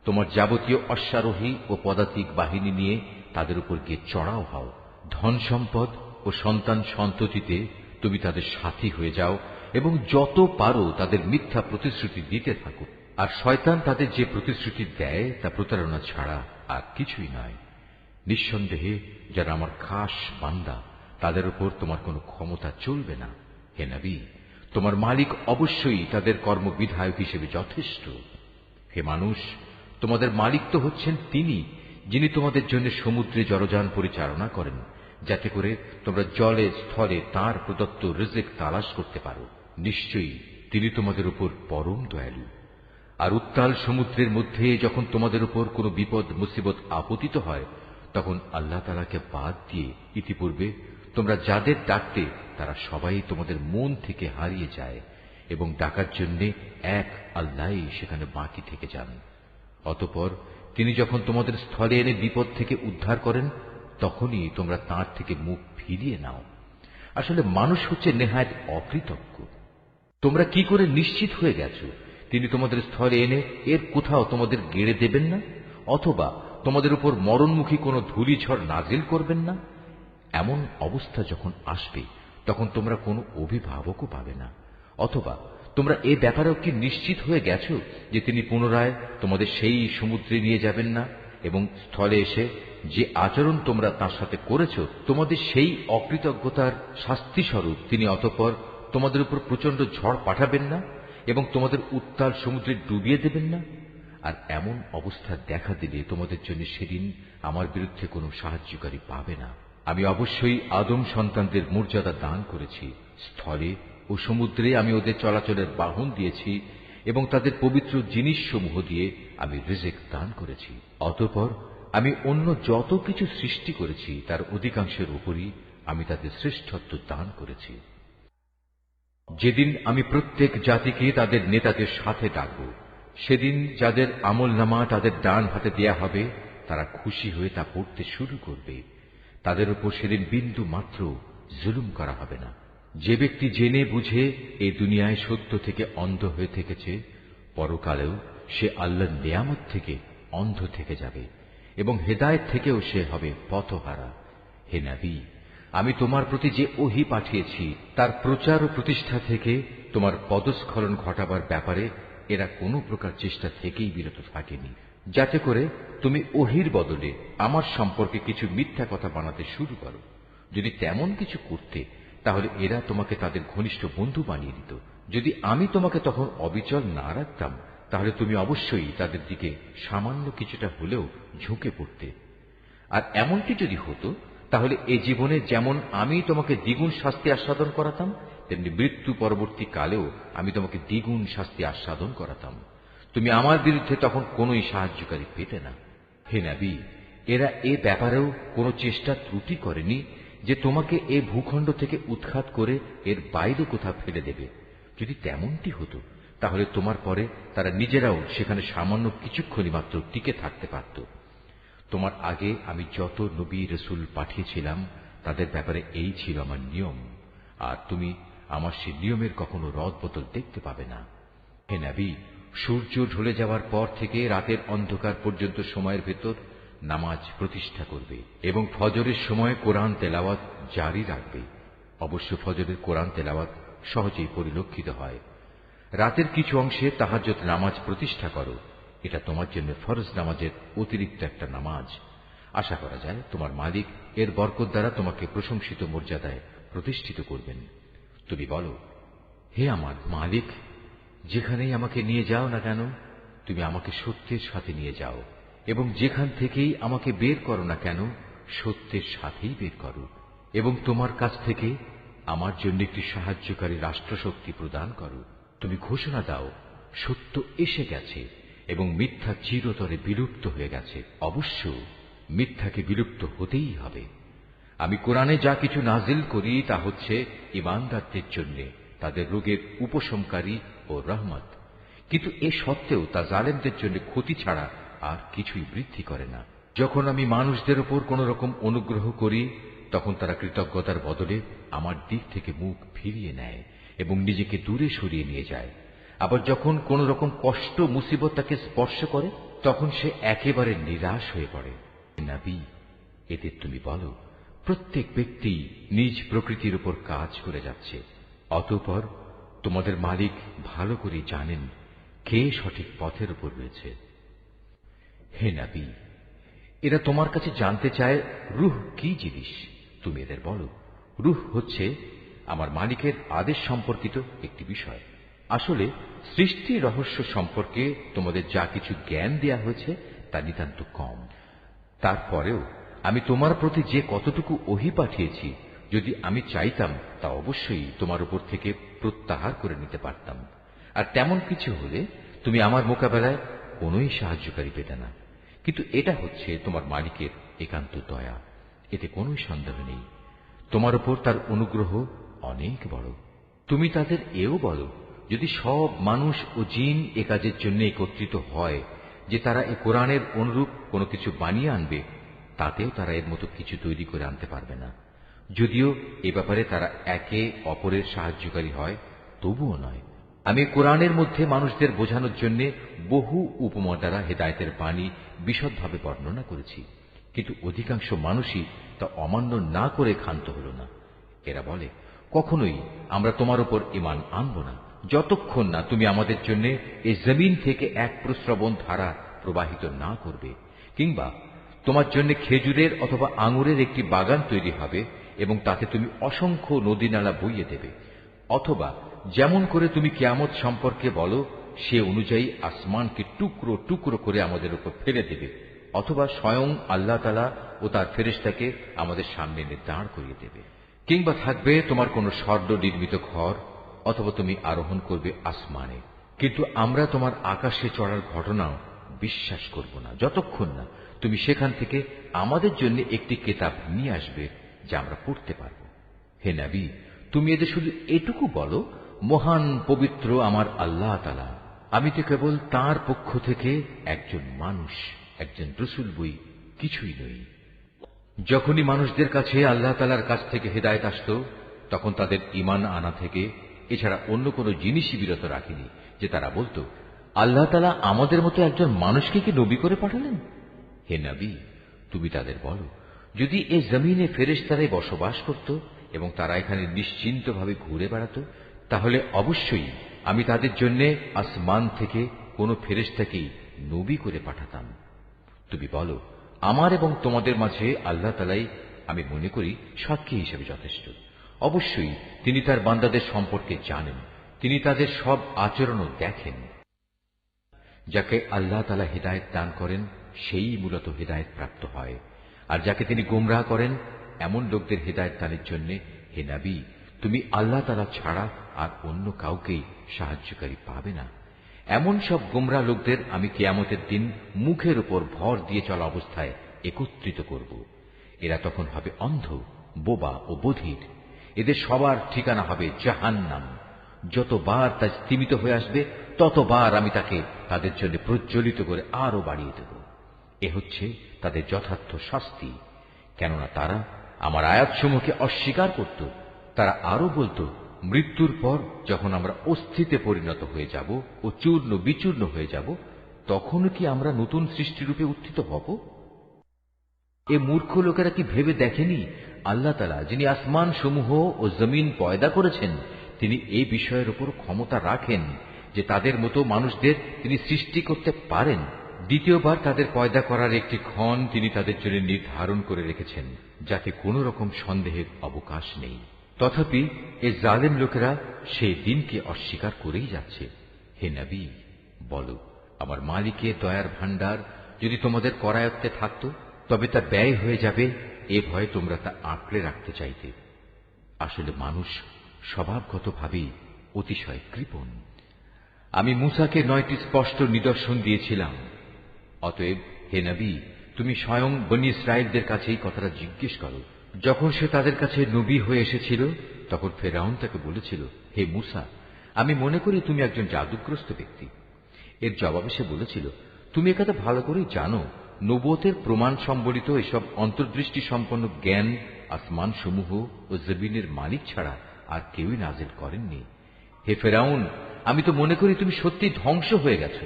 তোমার যাবতীয় অশ্বারোহী ও পদাতিক বাহিনী নিয়ে তাদের উপর গিয়ে চড়াও হও। ধন সম্পদ ও সন্তান সন্ততিতে তুমি তাদের সাথী হয়ে যাও এবং যত পারো তাদের মিথ্যা প্রতিশ্রুতি দিতে থাকো। আর শয়তান তাদের যে প্রতিশ্রুতি দেয় তা প্রতারণা ছাড়া আর কিছুই নয়। নিঃসন্দেহে যারা আমার খাস বান্দা তাদের উপর তোমার কোনো ক্ষমতা চলবে না। হে নবী, তোমার মালিক অবশ্যই তাদের কর্মবিধায়ক হিসেবে যথেষ্ট। হে মানুষ, তোমাদের মালিক তো হচ্ছেন তিনি যিনি তোমাদের জন্য সমুদ্রে জলযান পরিচালনা করেন, যাতে করে তোমরা জলে স্থলে তাঁর প্রদত্ত রিজিক তালাশ করতে পারো। নিশ্চয়ই তিনি তোমাদের উপর পরম দয়ালু। আর উত্তাল সমুদ্রের মধ্যে যখন তোমাদের উপর কোনো বিপদ মুসিবত আপতিত হয় তখন আল্লাহ তাআলাকে বাদ দিয়ে ইতিপূর্বে তোমরা যাদের ডাকতে তারা সবাই তোমাদের মন থেকে হারিয়ে যায়, এবং ডাকার জন্য এক আল্লাহই সেখানে বাকি থেকে যান। অতঃপর তিনি যখন তোমাদের স্থলে এনে বিপদ থেকে উদ্ধার করেন তখনই তোমরা তাঁর থেকে মুখ ফিরিয়ে নাও। আসলে মানুষ হচ্ছে নেহায়েত অকৃতজ্ঞ। তোমরা কি করে নিশ্চিত হয়ে গেছো তিনি তোমাদের স্থলে এনে এর কোথাও তোমাদের গেড়ে দেবেন না, অথবা তোমাদের উপর মরণমুখী কোনো ধূলিঝড় নাজিল করবেন না? এমন অবস্থা যখন আসবে তখন তোমরা কোনো অভিভাবকও পাবে না। অথবা তোমরা এ ব্যাপারেও কি নিশ্চিত হয়ে গেছো যে তিনি পুনরায় তোমাদের সেই সমুদ্রে নিয়ে যাবেন না, এবং স্থলে এসে যে আচরণ তোমরা তার সাথে করেছো তোমাদের সেই অকৃতজ্ঞতার শাস্তি স্বরূপ তিনি অতঃপর তোমাদের উপর প্রচন্ড ঝড় পাঠাবেন না এবং তোমাদের উত্তাল সমুদ্রে ডুবিয়ে দেবেন না? আর এমন অবস্থা দেখা দিলে তোমাদের জন্য সেদিন আমার বিরুদ্ধে কোনো সাহায্যকারী পাবে না। আমি অবশ্যই আদম সন্তানদের মর্যাদা দান করেছি। স্থলে ও সমুদ্রে আমি ওদের চলাচলের বাহন দিয়েছি এবং তাদের পবিত্র জিনিসসমূহ দিয়ে আমি রিজিক দান করেছি। অতঃপর আমি অন্য যত কিছু সৃষ্টি করেছি তার অধিকাংশের উপরই আমি তাদের শ্রেষ্ঠত্ব দান করেছি। যেদিন আমি প্রত্যেক জাতিকে তাদের নেতাদের সাথে ডাকব, সেদিন যাদের আমলনামা তাদের ডান হাতে দেয়া হবে তারা খুশি হয়ে তা পড়তে শুরু করবে। তাদের উপর সেদিন বিন্দু মাত্র জুলুম করা হবে না। যে ব্যক্তি জেনে বুঝে এই দুনিয়ায় সত্য থেকে অন্ধ হয়ে থেকেছে, পরকালেও সে আল্লাহর নিয়ামত থেকে অন্ধ থেকে যাবে এবং হেদায়েত থেকেও সে হবে পথহারা। হে নবী, আমি তোমার প্রতি যে ওহী পাঠিয়েছি তার প্রচার ও প্রতিষ্ঠা থেকে তোমার পদস্খলন ঘটাবার ব্যাপারে এরা কোনো প্রকার চেষ্টা থেকেই বিরত থাকেনি, যাতে করে তুমি ওহীর বদলে আমার সম্পর্কে কিছু মিথ্যা কথা বানাতে শুরু করো। যদি তেমন কিছু করতে তাহলে এরা তোমাকে তাদের ঘনিষ্ঠ বন্ধু বানিয়ে দিত। যদি আমি তোমাকে তখন অবিচল না রাখতাম তাহলে তুমি অবশ্যই তাদের দিকে সামান্য কিছুটা হলেও ঝুঁকে পড়তে। আর এমনটি যদি হতো তাহলে এ জীবনে যেমন আমি তোমাকে দ্বিগুণ শাস্তি আস্বাদন করাতাম, তেমনি মৃত্যু পরবর্তী কালেও আমি তোমাকে দ্বিগুণ শাস্তি আস্বাদন করাতাম। তুমি আমার বিরুদ্ধে তখন কোনোই সাহায্যকারী পেতে না। হে নবী, এরা এ ব্যাপারেও কোনো চেষ্টা ত্রুটি করেনি যে তোমাকে এ ভূখণ্ড থেকে উৎখাত করে এর বাইরে কোথাও ফেলে দেবে। যদি তেমনটি হতো তাহলে তোমার পরে তারা নিজেরাও সেখানে সামান্য কিছুক্ষণই মাত্র টিকে থাকতে পারত। তোমার আগে আমি যত নবী রসুল পাঠিয়েছিলাম তাদের ব্যাপারে এই ছিল আমার নিয়ম। আর তুমি আমার সে নিয়মের কখনো রদবদল দেখতে পাবে না। হে নবী, সূর্য ঢলে যাওয়ার পর থেকে রাতের অন্ধকার পর্যন্ত সময়ের ভেতর নামাজ প্রতিষ্ঠা করবে এবং ফজরের সময় কোরআন তেলাওয়াত জারি রাখবে। অবশ্য ফজরের কোরআন তেলাওয়াত সহজেই পরিলক্ষিত হয়। রাতের কিছু অংশে তাহাজ্জুদ নামাজ প্রতিষ্ঠা করো। এটা তোমার জন্য ফরজ নামাজের অতিরিক্ত একটা নামাজ। আশা করা যায় তোমার মালিক এর বরকত দ্বারা তোমাকে প্রশংসিত মর্যাদায় প্রতিষ্ঠিত করবেন। তুমি বলো, হে আমার মালিক, যেখানেই আমাকে নিয়ে যাও না কেন, তুমি আমাকে সত্যের সাথে নিয়ে যাও, এবং যেখান থেকেই আমাকে বের করো না কেন, সত্যের সাথেই বের করো, এবং তোমার কাছ থেকে আমার জন্য একটি সাহায্যকারী রাষ্ট্রশক্তি প্রদান করো। তুমি ঘোষণা দাও, সত্য এসে গেছে এবং মিথ্যা চিরতরে বিলুপ্ত হয়ে গেছে। অবশ্য মিথ্যাকে বিলুপ্ত হতেই হবে। আমি কোরআনে যা কিছু নাজিল করি তা হচ্ছে ঈমানদারদের জন্য তাদের রোগের উপশমকারী ও রহমত, কিন্তু এ সত্ত্বেও তা জালেমদের জন্য ক্ষতি ছাড়া আর কিছুই বৃদ্ধি করে না। যখন আমি মানুষদের উপর কোন রকম অনুগ্রহ করি, তখন তারা কৃতজ্ঞতার বদলে আমার দিক থেকে মুখ ফিরিয়ে নেয় এবং নিজেকে দূরে সরিয়ে নিয়ে যায়। আবার যখন কোন রকম কষ্ট মুসিবত তাকে স্পর্শ করে, তখন সে একেবারে নিরাশ হয়ে পড়ে। নবী, এতে তুমি বলো, প্রত্যেক ব্যক্তি নিজ প্রকৃতির উপর কাজ করে যাচ্ছে। অতঃপর তোমাদের মালিক ভালো করে জানেন কে সঠিক পথের উপর রয়েছে। হে নবী, এরা তোমার কাছে জানতে চায় রূহ কি জিনিস। তুমি এদের বলো, রূহ হচ্ছে আমার মালিকের আদেশ সম্পর্কিত একটি বিষয়। আসলে সৃষ্টি রহস্য সম্পর্কে তোমাদের যা কিছু জ্ঞান দেয়া হয়েছে তা নিতান্ত কম। তারপরেও আমি তোমার প্রতি যে কতটুকু ওহী পাঠিয়েছি, যদি আমি চাইতাম তা অবশ্যই তোমার উপর থেকে প্রত্যাহার করে নিতে পারতাম। আর তেমন কিছু হলে তুমি আমার মোকাবেলায় কোনোই সাহায্যকারী পেতে না। কিন্তু এটা হচ্ছে তোমার মালিকের একান্ত দয়া, এতে কোনো সন্দেহ নেই। তোমার উপর তার অনুগ্রহ অনেক বড়। তুমি তাদের এও বলো, যদি সব মানুষ ও জিন এ কাজের জন্য একত্রিত হয় যে তারা এ কোরআনের অনুরূপ কোনো কিছু বানিয়ে আনবে, তাতেও তারা এর মতো কিছু তৈরি করে আনতে পারবে না। যদিও এ ব্যাপারে তারা একে অপরের সাহায্যকারী হয়, তবুও নয়। আমি কোরআনের মধ্যে মানুষদের বোঝানোর জন্য বহু উপমা দ্বারা হেদায়েতের বাণী বিশদভাবে বর্ণনা করেছি, কিন্তু অধিকাংশ মানুষই তা অমান্য না করে ক্ষান্ত হল না। এরা বলে, কখনোই আমরা তোমার উপর ঈমান আনব না যতক্ষণ না তুমি আমাদের জন্য এই জমিন থেকে এক প্রস্রবণ ধারা প্রবাহিত না করবে, কিংবা তোমার জন্য খেজুরের অথবা আঙুরের একটি বাগান তৈরি হবে এবং তাতে তুমি অসংখ্য নদী নালা বইয়ে দেবে, অথবা যেমন করে তুমি কিয়ামত সম্পর্কে বলো সে অনুযায়ী আসমানকে টুকরো টুকরো করে আমাদের উপর ফেলে দেবে, অথবা স্বয়ং আল্লাহ তাআলা ও তার ফেরেশতাকে আমাদের সামনে এনে দাঁড় করিয়ে দেবে, কিংবা থাকবে তোমার কোনো স্বর্ণ নির্মিত ঘর, অথবা তুমি আরোহণ করবে আসমানে। কিন্তু আমরা তোমার আকাশে চড়ার ঘটনাও বিশ্বাস করব না যতক্ষণ না তুমি সেখান থেকে আমাদের জন্য একটি কিতাব নিয়ে আসবে যা আমরা পড়তে পারব। হে নবী, তুমি এদের শুধু এটুকু বলো, মহান পবিত্র আমার আল্লাহ তাআলা, আমি তো কেবল তাঁর পক্ষ থেকে একজন মানুষ, একজন রাসূল বই, কিছুই নই। যখনই মানুষদের কাছে আল্লাহ তাআলার কাছ থেকে হেদায়েত আসত, তখন তাদের ঈমান আনা থেকে এছাড়া অন্য কোনো জিনিসই বিরত রাখেনি যে তারা বলতো, আল্লাহ তাআলা আমাদের মতো একজন মানুষকে কি নবী করে পাঠালেন? হে নবী, তুমি তাদের বলো, যদি এই জমিনে ফেরেশতারাই বসবাস করত এবং তারা এখানে নিশ্চিন্তভাবে ঘুরে বেড়াত, তাহলে অবশ্যই আমি তাদের জন্য আসমান থেকে কোনো ফেরেশতাকেই নবী করে পাঠাতাম। তুমি বলো, আমার এবং তোমাদের মাঝে আল্লাহ তাআলাই আমি মনে করি সাক্ষী হিসেবে যথেষ্ট। অবশ্যই তিনি তার বান্দাদের সম্পর্কে জানেন, তিনি তাদের সব আচরণও দেখেন। যাকে আল্লাহ তাআলা হেদায়েত দান করেন সেই মূলত হেদায়েত প্রাপ্ত হয়, আর যাকে তিনি গোমরাহ করেন এমন লোকদের হেদায়েত দানের জন্য হে নবী, তুমি আল্লাহ তাআলা ছাড়া আর অন্য কাউকেই সাহায্যকারী পাবে না। এমন সব গোমরাহ লোকদের আমি কিয়ামতের দিন মুখের উপর ভর দিয়ে চলা অবস্থায় একত্রিত করব। এরা তখন হবে অন্ধ, বোবা ও বধির। এদের সবার ঠিকানা হবে জাহান্নাম। যতবার তা স্তিমিত হয়ে আসবে, ততবার আমি তাকে তাদের জন্য প্রজ্বলিত করে আরো বাড়িয়ে দেব। এ হচ্ছে তাদের যথার্থ শাস্তি, কেননা তারা আমার আয়াতসমূহকে অস্বীকার করত। তারা আরো বলতো, মৃত্যুর পর যখন আমরা অস্থিতে পরিণত হয়ে যাব ও চূর্ণ বিচূর্ণ হয়ে যাব, তখনও কি আমরা নতুন সৃষ্টিরূপে উত্থিত হব? এ মূর্খ লোকেরা কি ভেবে দেখেনি আল্লাহ তাআলা, যিনি আসমান সমূহ ও জমিন পয়দা করেছেন, তিনি এই বিষয়ের উপর ক্ষমতা রাখেন যে তাদের মতো মানুষদের তিনি সৃষ্টি করতে পারেন। দ্বিতীয়বার তাদের পয়দা করার একটি ক্ষণ তিনি তাদের জন্য নির্ধারণ করে রেখেছেন, যাতে কোনো রকম সন্দেহের অবকাশ নেই। তথাপি এ জালেম লোকেরা সেই দিনকে অস্বীকার করেই যাচ্ছে। হে নবী, বলো, আমার মালিকের দয়ার ভাণ্ডার যদি তোমাদের করায়ত্তে থাকত, তবে তা ব্যয় হয়ে যাবে, এ ভয়ে তোমরা তা আঁকড়ে রাখতে চাইতে। আসলে মানুষ স্বভাবগতভাবেই অতিশয় কৃপণ। আমি মূসাকে 9টি স্পষ্ট নিদর্শন দিয়েছিলাম। অতএব হে নবী, তুমি স্বয়ং বনী ইসরায়েলদের কাছে এই কথাটা জিজ্ঞেস করো। যখন সে তাদের কাছে নবী হয়ে এসেছিল, তখন ফেরাউন তাকে বলেছিল, হে মূসা, আমি মনে করি তুমি একজন জাদুগ্রস্ত ব্যক্তি। এর জবাবে সে বলেছিল, তুমি একথা ভালো করেই জানো, নবুয়তের প্রমাণ সম্বলিত এসব অন্তর্দৃষ্টি সম্পন্ন জ্ঞান আসমান সমূহ ও জমিনের মালিক ছাড়া আর কেউই নাজিল করেননি। হে ফেরাউন, আমি তো মনে করি তুমি সত্যি ধ্বংস হয়ে গেছ।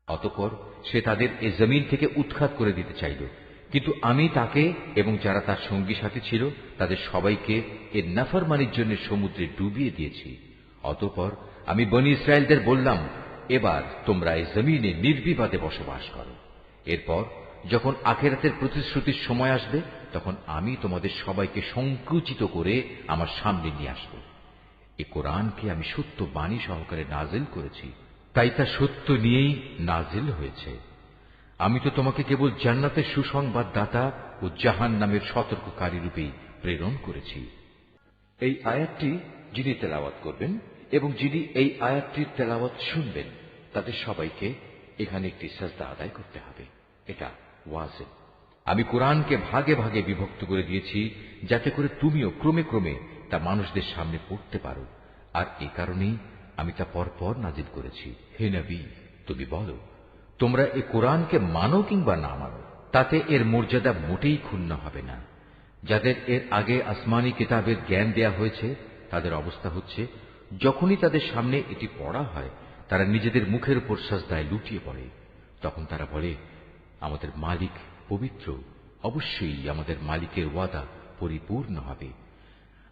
অতঃপর সে তাদের এ জমিন থেকে উৎখাত করে দিতে চাইল, কিন্তু আমি তাকে এবং যারা তার সঙ্গী সাথী ছিল তাদের সবাইকে এর নাফরমানির জন্য সমুদ্রে ডুবিয়ে দিয়েছি। অতঃপর আমি বনী ইসরায়েলদের বললাম, এবার তোমরা এই জমিনে নির্বিবাদে বসবাস করো। এরপর যখন আখিরাতের প্রতিশ্রুতির সময় আসবে, তখন আমি তোমাদের সবাইকে সংকুচিত করে আমার সামনে নিয়ে আসব। এ কোরআনকে আমি সত্য বাণী সহকারে নাজিল করেছি, তাই তা সত্য নিয়েই নাজিল হয়েছে। আমি তো তোমাকে কেবল জান্নাতের সুসংবাদদাতা ও জাহান্নামের সতর্ককারী রূপেই প্রেরণ করেছি। এই আয়াতটি যিনি তেলাওয়াত করবেন এবং যিনি এই আয়াতটির তেলাওয়াত শুনবেন, তাদের সবাইকে এখানে একটি সাজদা আদায় করতে হবে। এটা ওয়াজিব। আমি কোরআনকে ভাগে ভাগে বিভক্ত করে দিয়েছি, যাতে করে তুমিও ক্রমে ক্রমে তা মানুষদের সামনে পড়তে পারো, আর এ কারণেই আমি তা পরপর নাজিল করেছি। হে নবী, তুমি বলো, তোমরা এ কোরআনকে মানো কিংবা না মানো, তাতে এর মর্যাদা মোটেই ক্ষুণ্ণ হবে না। যাদের এর আগে আসমানি কিতাবের জ্ঞান দেয়া হয়েছে, তাদের অবস্থা হচ্ছে, যখনই তাদের সামনে এটি পড়া হয়, তারা নিজেদের মুখের উপর সাজদায় লুটিয়ে পড়ে। তখন তারা বলে, আমাদের মালিক পবিত্র, অবশ্যই আমাদের মালিকের ওয়াদা পরিপূর্ণ হবে।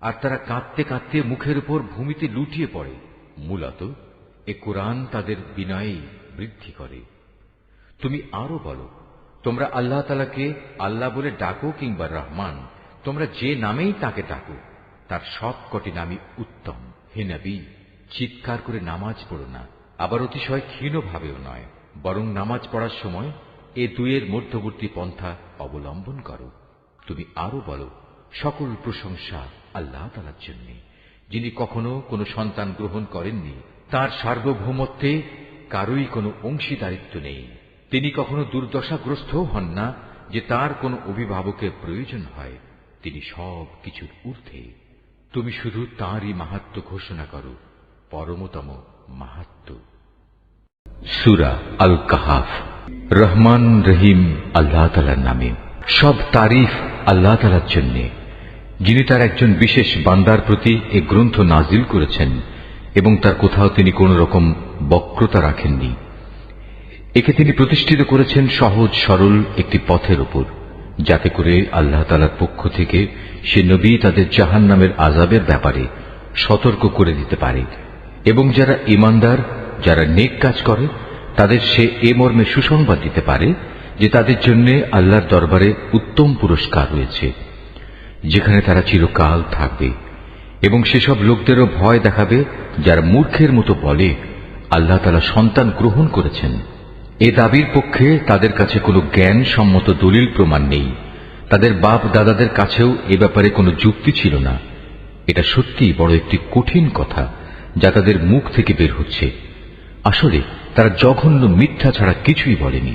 আর তারা কাঁদতে কাঁদতে মুখের উপর ভূমিতে লুটিয়ে পড়ে। মূলত এ কোরআন তাদের বিনয়েই বৃদ্ধি করে। তুমি আরো বলো, তোমরা আল্লাহ তাআলাকে আল্লাহ বলে ডাকো কিংবা রহমান, তোমরা যে নামেই তাকে ডাকো, তার সবকটি নামই উত্তম। হে নবী, চিৎকার করে নামাজ পড়ো না, আবার অতিশয় ক্ষীণভাবেও নয়, বরং নামাজ পড়ার সময় এ দুয়ের মধ্যবর্তী পন্থা অবলম্বন করো। তুমি আরো বলো, সকল প্রশংসা আল্লাহ তাআলার জন্য, যিনি কখনো কোনো সন্তান গ্রহণ করেননি, তার সার্বভৌমত্বে কারোই কোনো অংশীদারিত্ব নেই। তিনি কখনো দুর্দশাগ্রস্তও হন না যে তার কোনো অভিভাবকের প্রয়োজন হয়। তিনি সব কিছুর ঊর্ধ্বে। তুমি শুধু তাঁরই মাহাত্ম্য ঘোষণা করো, পরমতম মাহাত্ম্য। সূরা আল কাহাফ। রহমান রহিম আল্লাহ তাআলার নামে। সব তারিফ আল্লাহ তাআলার জন্য, যিনি তার একজন বিশেষ বান্দার প্রতি এ গ্রন্থ নাজিল করেছেন এবং তার কোথাও তিনি কোন রকম বক্রতা রাখেননি। একে তিনি প্রতিষ্ঠিত করেছেন সহজ সরল একটি পথের উপর, যাতে করে আল্লাহ তাআলার পক্ষ থেকে সে নবী তাদের জাহান্নামের আযাবের ব্যাপারে সতর্ক করে দিতে পারে, এবং যারা ঈমানদার, যারা নেক কাজ করে, তাদের সে এ মর্মে সুসংবাদ দিতে পারে যে তাদের জন্য আল্লাহর দরবারে উত্তম পুরস্কার রয়েছে, যেখানে তারা চিরকাল থাকবে। এবং সেসব লোকদেরও ভয় দেখাবে যারা মূর্খের মতো বলে, আল্লাহ তাআলা সন্তান গ্রহণ করেছেন। এ দাবির পক্ষে তাদের কাছে কোনো জ্ঞান সম্মত দলিল প্রমাণ নেই। তাদের বাপ দাদাদের কাছেও এ ব্যাপারে কোনো যুক্তি ছিল না। এটা সত্যিই বড় একটি কঠিন কথা যা তাদের মুখ থেকে বের হচ্ছে। আসলে তারা জঘন্য মিথ্যা ছাড়া কিছুই বলেনি।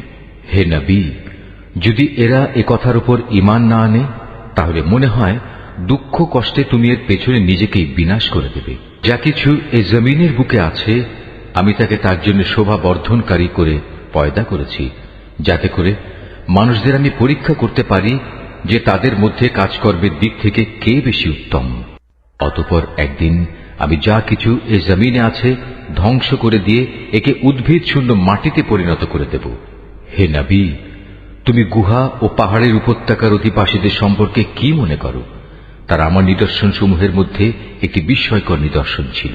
হে নবী, যদি এরা এ কথার উপর ঈমান না আনে, তাহলে মনে হয় দুঃখ কষ্টে তুমি এর পেছনে নিজেকেই বিনাশ করে দেবে। যা কিছু এই জমিনের বুকে আছে, আমি তাকে তার জন্য শোভা বর্ধনকারী করে পয়দা করেছি, যাতে করে মানুষদের আমি পরীক্ষা করতে পারি যে তাদের মধ্যে কাজকর্মের দিক থেকে কে বেশি উত্তম। অতঃপর একদিন আমি যা কিছু এ জমিনে আছে ধ্বংস করে দিয়ে একে উদ্ভিদ শূন্য মাটিতে পরিণত করে দেব। হে নবী, তুমি গুহা ও পাহাড়ের উপত্যকার অধিবাসীদের সম্পর্কে কি মনে করো? তারা আমার নিদর্শন সমূহের মধ্যে একটি বিস্ময়কর নিদর্শন ছিল।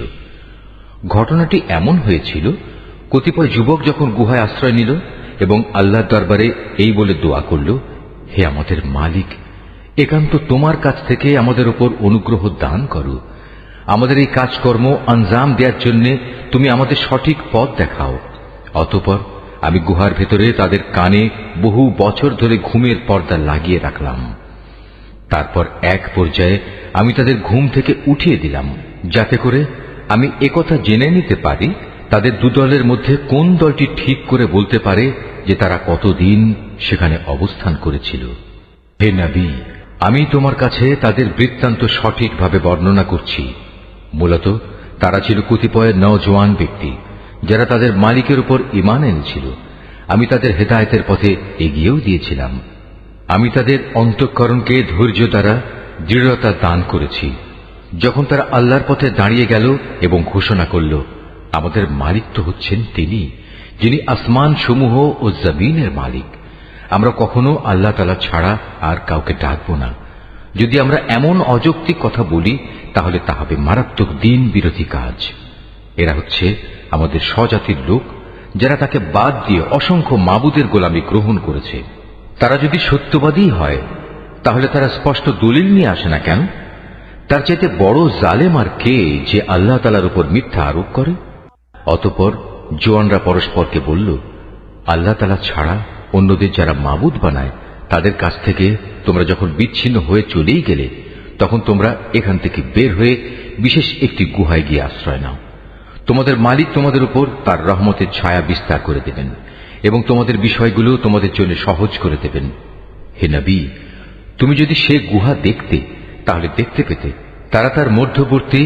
ঘটনাটি এমন হয়েছিল, কতিপয় যুবক যখন গুহায় আশ্রয় নিল এবং আল্লাহর দরবারে এই বলে দোয়া করল, হে আমাদের মালিক, একান্ত তোমার কাছ থেকে আমাদের উপর অনুগ্রহ দান করো। আমাদের এই কাজকর্ম আঞ্জাম দেওয়ার জন্য তুমি আমাদের সঠিক পথ দেখাও। অতঃপর আমি গুহার ভেতরে তাদের কানে বহু বছর ধরে ঘুমের পর্দা লাগিয়ে রাখলাম। তারপর এক পর্যায়ে আমি তাদের ঘুম থেকে উঠিয়ে দিলাম, যাতে করে আমি একথা জেনে নিতে পারি তাদের দুদলের মধ্যে কোন দলটি ঠিক করে বলতে পারে যে তারা কতদিন সেখানে অবস্থান করেছিল। হে নবী, আমি তোমার কাছে তাদের বৃত্তান্ত সঠিকভাবে বর্ণনা করছি। মূলত তারা ছিল কতিপয় নওজোয়ান ব্যক্তি যারা তাদের মালিকের উপর ঈমান এনেছিল। আমি তাদের হেদায়েতের পথে এগিয়েও দিয়েছিলাম। আমি তাদের অন্তঃকরণকে ধৈর্য দ্বারা দৃঢ়তা দান করেছি। যখন তারা আল্লাহর পথে দাঁড়িয়ে গেল এবং ঘোষণা করল, আমাদের মালিক তো হচ্ছেন তিনি, যিনি আসমান সমূহ ও জমিনের মালিক। আমরা কখনো আল্লাহ তাআলা ছাড়া আর কাউকে ডাকব না। যদি আমরা এমন অযৌক্তিক কথা বলি তাহলে তা হবে মারাত্মক দিন বিরোধী কাজ। এরা হচ্ছে আমাদের স্বজাতির লোক, যারা তাকে বাদ দিয়ে অসংখ্য মাবুদের গোলামি গ্রহণ করেছে। তারা যদি সত্যবাদী হয় তাহলে তারা স্পষ্ট দলিল নিয়ে আসে না কেন? তার চাইতে বড় জালেম আর কে যে আল্লাহ তাআলার উপর মিথ্যা আরোপ করে? অতঃপর জোয়ানরা পরস্পরকে বলল, আল্লাহ তাআলা ছাড়া অন্যদের যারা মাবুদ বানায় তাদের কাছ থেকে তোমরা যখন বিচ্ছিন্ন হয়ে চলেই গেলে, তখন তোমরা এখান থেকে বের হয়ে বিশেষ একটি গুহায় গিয়ে আশ্রয় নাও। তোমাদের মালিক তোমাদের উপর তার রহমতের ছায়া বিস্তার করে দেবেন এবং তোমাদের বিষয়গুলো তোমাদের জন্য সহজ করে দেবেন। হে নবী, তুমি যদি সে গুহা দেখতে তাহলে দেখতে পেতে তারা তার মধ্যবর্তী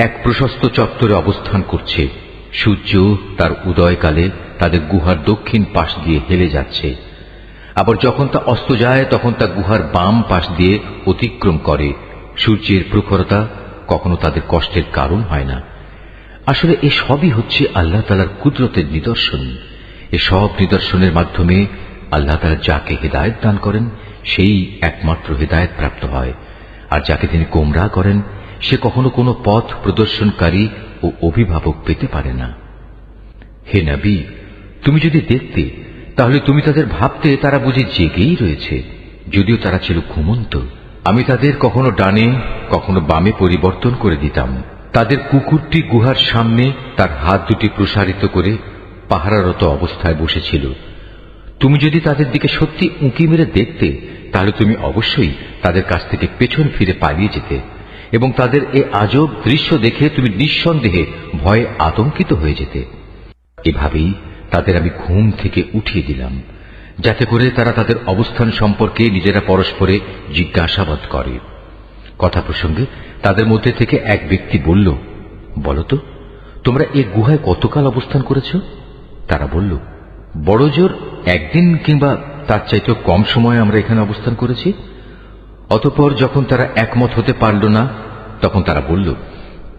এক প্রশস্ত চত্বরে অবস্থান করছে। সূর্য তার উদয়কালে তাদের গুহার দক্ষিণ পাশ দিয়ে হেলে যাচ্ছে, আবার যখন তা অস্ত যায় তখন তা গুহার বাম পাশ দিয়ে অতিক্রম করে। সূর্যের প্রখরতা কখনো তাদের কষ্টের কারণ হয় না। আসলে এ সবই হচ্ছে আল্লাহ তাআলার কুদরতের নিদর্শন। এসব নিদর্শনের মাধ্যমে আল্লাহ তাআলা যাকে হেদায়েত দান করেন সেই একমাত্র হেদায়েত প্রাপ্ত হয়, আর যাকে তিনি গোমরাহ করেন সে কখনো কোনো পথ প্রদর্শনকারী ও অভিভাবক পেতে পারে না। হে নবী, তুমি যদি দেখতে তাহলে তুমি তাদের ভাবতে তারা বুঝি জেগেই রয়েছে, যদিও তারা ছিল ঘুমন্ত। আমি তাদের কখনো ডানে কখনো বামে পরিবর্তন করে দিতাম। তাদের কুকুরটি গুহার সামনে তার হাত দুটি প্রসারিত করে পাহারারত অবস্থায় বসেছিল। তুমি যদি তাদের দিকে সত্যি উঁকি মেরে দেখতে তাহলে তুমি অবশ্যই তাদের কাছ থেকে পেছন ফিরে পালিয়ে যেতে এবং তাদের এ আজব দৃশ্য দেখে তুমি নিঃসন্দেহে ভয়ে আতঙ্কিত হয়ে যেতে। এভাবেই তাদের আমি ঘুম থেকে উঠিয়ে দিলাম, যাতে করে তারা তাদের অবস্থান সম্পর্কে নিজেরা পরস্পরে জিজ্ঞাসাবাদ করে। কথা প্রসঙ্গে তাদের মধ্যে থেকে এক ব্যক্তি বলল, বলতো তোমরা এ গুহায় কতকাল অবস্থান করেছ? তারা বলল, বড় জোর একদিন কিংবা তার চাইতেও কম সময় আমরা এখানে অবস্থান করেছি। অতঃপর যখন তারা একমত হতে পারল না তখন তারা বলল,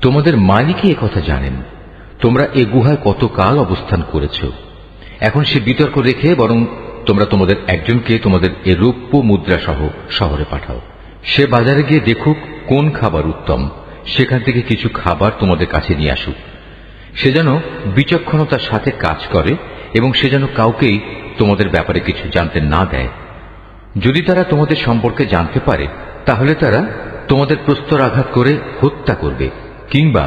তোমাদের মালিকই একথা জানেন তোমরা এ গুহায় কতকাল অবস্থান করেছ। এখন সে বিতর্ক রেখে বরং তোমরা তোমাদের একজনকে তোমাদের এ রৌপ্য মুদ্রা সহ শহরে পাঠাও। সে বাজারে গিয়ে দেখুক কোন খাবার উত্তম, সেখান থেকে কিছু খাবার তোমাদের কাছে নিয়ে আসুক। সে যেন বিচক্ষণতার সাথে কাজ করে এবং সে যেন কাউকেই তোমাদের ব্যাপারে কিছু জানতে না দেয়। যদি তারা তোমাদের সম্পর্কে জানতে পারে তাহলে তারা তোমাদের প্রস্তরাঘাত করে হত্যা করবে, কিংবা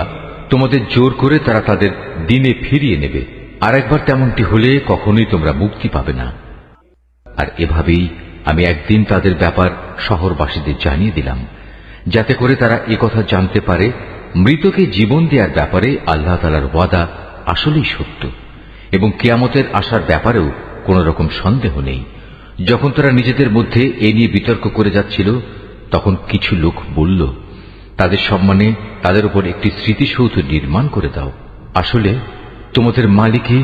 তোমাদের জোর করে তারা তাদের দিনে ফিরিয়ে নেবে। আর একবার তেমনটি হলে কখনোই তোমরা মুক্তি পাবে না। আর এভাবেই আমি একদিন তাদের ব্যাপার শহরবাসীদের জানিয়ে দিলাম, যাতে করে তারা একথা জানতে পারে মৃতকে জীবন দেওয়ার ব্যাপারে আল্লাহ তাআলার ওয়াদা আসলেই সত্য এবং কিয়ামতের আসার ব্যাপারেও কোন রকম সন্দেহ নেই। যখন তারা নিজেদের মধ্যে এ নিয়ে বিতর্ক করে যাচ্ছিল তখন কিছু লোক বলল, তাদের সম্মানে তাদের উপর একটি স্মৃতিসৌধ নির্মাণ করে দাও। আসলে তোমাদের মালিকই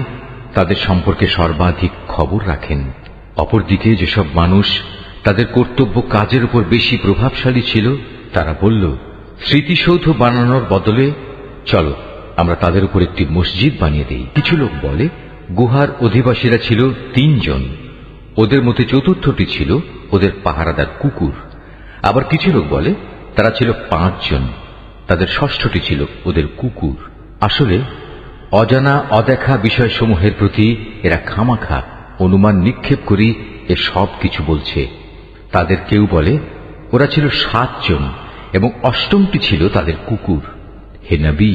তাদের সম্পর্কে সর্বাধিক খবর রাখেন। অপরদিকে যেসব মানুষ তাদের কর্তব্য কাজের উপর বেশি প্রভাবশালী ছিল তারা বলল, স্মৃতিসৌধ বানানোর বদলে চলো আমরা তাদের উপর একটি মসজিদ বানিয়ে দেই। কিছু লোক বলে গুহার অধিবাসীরা ছিল 3 জন, ওদের মধ্যে চতুর্থটি ছিল ওদের পাহারাদার কুকুর। আবার কিছু লোক বলে তারা ছিল 5 জন, তাদের ষষ্ঠটি ছিল ওদের কুকুর। আসলে অজানা অদেখা বিষয়সমূহের প্রতি এরা খামাখা অনুমান নিক্ষেপ করি এ সব কিছু বলছে। তাদের কেউ বলে ওরা ছিল 7 জন এবং অষ্টমটি ছিল তাদের কুকুর। হে নবী,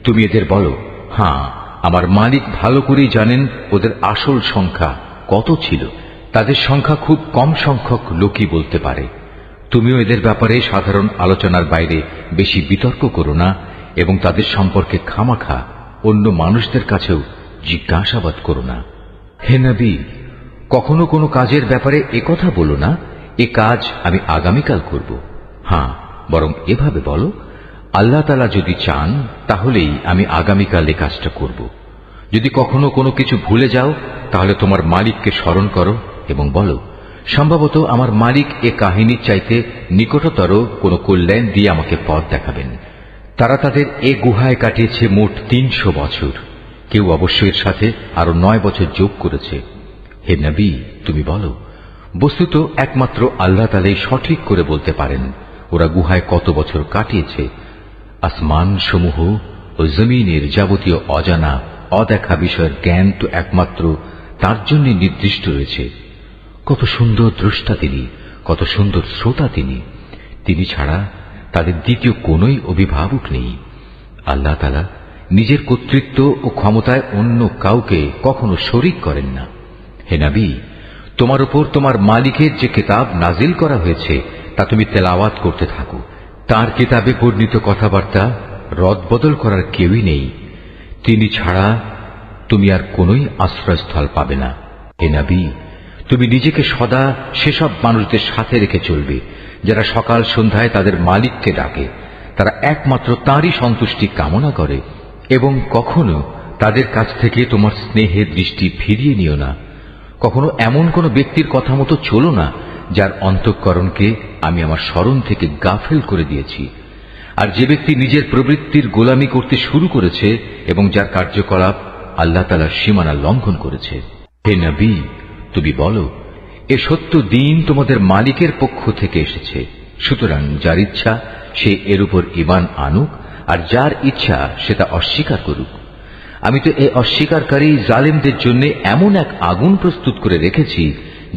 তুমি এদের বলো, হ্যাঁ, আমার মালিক ভালো করেই জানেন ওদের আসল সংখ্যা কত ছিল। তাদের সংখ্যা খুব কম সংখ্যক লোকই বলতে পারে। তুমিও এদের ব্যাপারে সাধারণ আলোচনার বাইরে বেশি বিতর্ক করো না এবং তাদের সম্পর্কে খামাখা অন্য মানুষদের কাছেও জিজ্ঞাসাবাদ করো না। হে নবী, কখনো কোনো কাজের ব্যাপারে একথা বলো না, এ কাজ আমি আগামীকাল করব। হ্যাঁ, বরং এভাবে বলো, আল্লাহ তাআলা যদি চান তাহলেই আমি আগামীকাল এ কাজটা করব। যদি কখনো কোনো কিছু ভুলে যাও তাহলে তোমার মালিককে স্মরণ করো এবং বলো, সম্ভবত আমার মালিক এ কাহিনীর চাইতে নিকটতর কোনো কল্যাণ দিয়ে আমাকে পথ দেখাবেন। তারা তাদের এ গুহায় কাটিয়েছে মোট 300 বছর। কেউ অবশ্য এর সাথে আরো 9 বছর যোগ করেছে। হে নবী, তুমি বলো, বস্তুত একমাত্র আল্লাহ তাআলাই সঠিক করে বলতে পারেন ওরা গুহায় কত বছর কাটিয়েছে। আসমান সমূহ ও জমিনের যাবতীয় অজানা অদেখা বিষয়ের জ্ঞান তো একমাত্র তার জন্য নির্দিষ্ট রয়েছে। কত সুন্দর দ্রষ্টা তিনি, কত সুন্দর শ্রোতা তিনি। তিনি ছাড়া তাদের দ্বিতীয় কোনোই অভিভাবক নেই। আল্লাহ তাআলা নিজের কর্তৃত্ব ও ক্ষমতায় অন্য কাউকে কখনো শরীক করেন না। হে নবী, তোমার উপর তোমার মালিকের যে কিতাব নাজিল করা হয়েছে তা তুমি তেলাওয়াত করতে থাকো। তার কিতাবে বর্ণিত কথাবার্তা রদবদল করার কেউই নেই। তিনি ছাড়া তুমি আর কোনোই আশ্রয়স্থল পাবে না। হে নবী, তুমি নিজেকে সদা সেসব মানুষদের সাথে রেখে চলবে যারা সকাল সন্ধ্যায় তাদের মালিককে ডাকে। তারা একমাত্র তাঁরই সন্তুষ্টি কামনা করে এবং কখনো তাদের কাছ থেকে তোমার স্নেহের দৃষ্টি ফিরিয়ে নিও না। কখনো এমন কোন ব্যক্তির কথা মতো চলো না যার অন্তঃকরণকে আমি আমার স্মরণ থেকে গাফেল করে দিয়েছি। আর যে ব্যক্তি নিজের প্রবৃত্তির গোলামি করতে শুরু করেছে এবং যার কার্যকলাপ আল্লাহ তাআলার সীমানা লঙ্ঘন করেছে। হে নবী, তুমি বলো, এ সত্য দিন তোমাদের মালিকের পক্ষ থেকে এসেছে। সুতরাং যার ইচ্ছা সে এর উপর ঈমান আনুক, আর যার ইচ্ছা সেটা অস্বীকার করুক। আমি তো এই অস্বীকারী জালেমদের জন্য এমন এক আগুন প্রস্তুত করে রেখেছি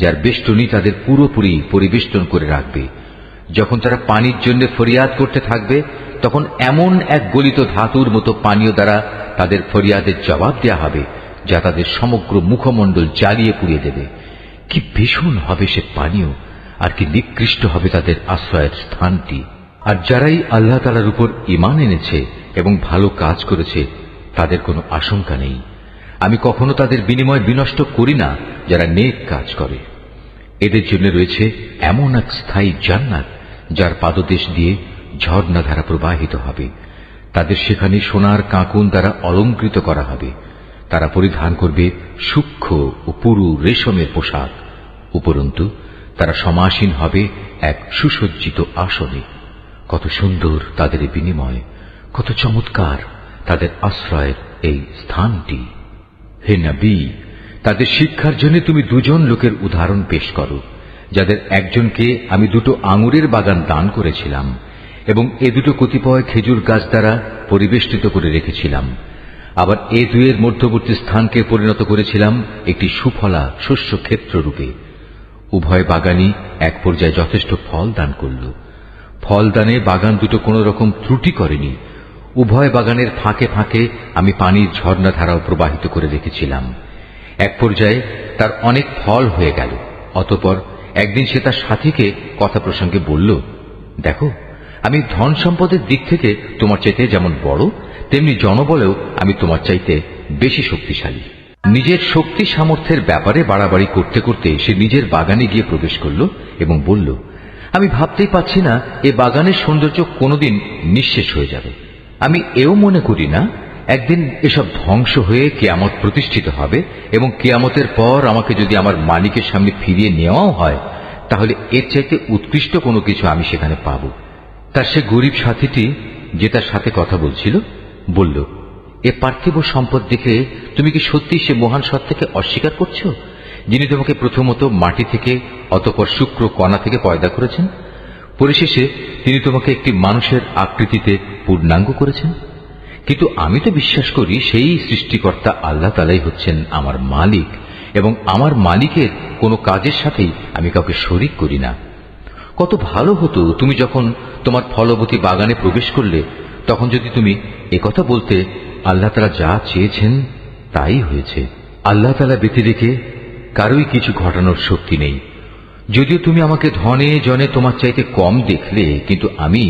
যার বেষ্টনী তাদের পুরোপুরি পরিবেষ্টন করে রাখবে। যখন তারা পানির জন্য ফরিয়াদ করতে থাকবে তখন এমন এক গলিত ধাতুর মতো পানীয় দ্বারা তাদের ফরিয়াদের জবাব দেয়া হবে যা তাদের সমগ্র মুখমণ্ডল জ্বালিয়ে পুড়িয়ে দেবে। কি ভীষণ হবে সে পানীয়, আর কি নিকৃষ্ট হবে তাদের আশ্রয়ের স্থানটি। আর যারাই আল্লাহ তাআলার উপর ঈমান এনেছে এবং ভালো কাজ করেছে তাদের কোনো আশঙ্কা নেই। আমি কখনো তাদের বিনিময় বিনষ্ট করি না যারা নেক কাজ করে। এদের জন্য রয়েছে এমন এক স্থায়ী জান্নাত যার পাদদেশ দিয়ে ঝর্ণাধারা প্রবাহিত হবে। তাদের সেখানে সোনার কাঁকুন দ্বারা অলঙ্কৃত করা হবে। তারা পরিধান করবে সূক্ষ্ম ও পুরু রেশমের পোশাক। উপরন্তু তারা সমাসীন হবে এক সুসজ্জিত আসনে। কত সুন্দর তাদের বিনিময়, কত চমৎকার তাদের আশ্রয়ের এই স্থানটি। হে নবী, তাদের শিক্ষার জন্য তুমি 2 জন লোকের উদাহরণ পেশ করো, যাদের একজনকে আমি 2টো আঙুরের বাগান দান করেছিলাম এবং এ 2টো কতিপয় খেজুর গাছ দ্বারা পরিবেষ্টিত করে রেখেছিলাম। আবার এ 2-এর মধ্যবর্তী স্থানকে পরিণত করেছিলাম একটি সুফলা শস্য ক্ষেত্র রূপে। উভয় বাগানই এক পর্যায়ে যথেষ্ট ফল দান করল। ফলদানে বাগান 2টো কোনো রকম ত্রুটি করেনি। উভয় বাগানের ফাঁকে ফাঁকে আমি পানির ঝর্ণাধারাও প্রবাহিত করে রেখেছিলাম। এক পর্যায়ে তার অনেক ফল হয়ে গেল। অতঃপর একদিন সে তার সাথীকে কথা প্রসঙ্গে বলল, দেখো, আমি ধন সম্পদের দিক থেকে তোমার চাইতে যেমন বড়, তেমনি জনবলেও আমি তোমার চাইতে বেশি শক্তিশালী। নিজের শক্তি সামর্থ্যের ব্যাপারে বাড়াবাড়ি করতে করতে সে নিজের বাগানে গিয়ে প্রবেশ করল এবং বলল, আমি ভাবতেই পাচ্ছি না এ বাগানের সৌন্দর্য কোনোদিন নিঃশেষ হয়ে যাবে। আমি এও মনে করি না একদিন এসব ধ্বংস হয়ে কিয়ামত প্রতিষ্ঠিত হবে এবং কিয়ামতের পর আমাকে যদি আমার মালিকের সামনে ফিরিয়ে নেওয়াও হয় তাহলে এর চাইতে উৎকৃষ্ট কোনো কিছু আমি সেখানে পাব। তার সে গরিব সাথীটি যে তার সাথে কথা বলছিল বলল, এ পার্থিব সম্পদ দেখে তুমি কি সত্যি সে মহান সত্তাকে অস্বীকার করছো, যিনি তোমাকে প্রথমত মাটি থেকে অতঃপর শুক্র কণা থেকে পয়দা করেছেন, পরিশেষে তিনি তোমাকে একটি মানুষের আকৃতিতে পূর্ণাঙ্গ করেছেন? কিন্তু আমি তো বিশ্বাস করি সেই সৃষ্টিকর্তা আল্লাহ তাআলাই হচ্ছেন আমার মালিক, এবং আমার মালিকের কোনো কাজের সাথেই আমি কাউকে শরীক করি না। কত ভালো হতো তুমি যখন তোমার ফলবতী বাগানে প্রবেশ করলে তখন যদি তুমি একথা বলতে, আল্লাহ তাআলা যা চেয়েছেন তাই হয়েছে। আল্লাহ তাআলা ব্যতিরেকে কারোই কিছু ঘটানোর শক্তি নেই। যদিও তুমি আমাকে ধনে জনে তোমার চাইতে কম দেখলে, কিন্তু আমি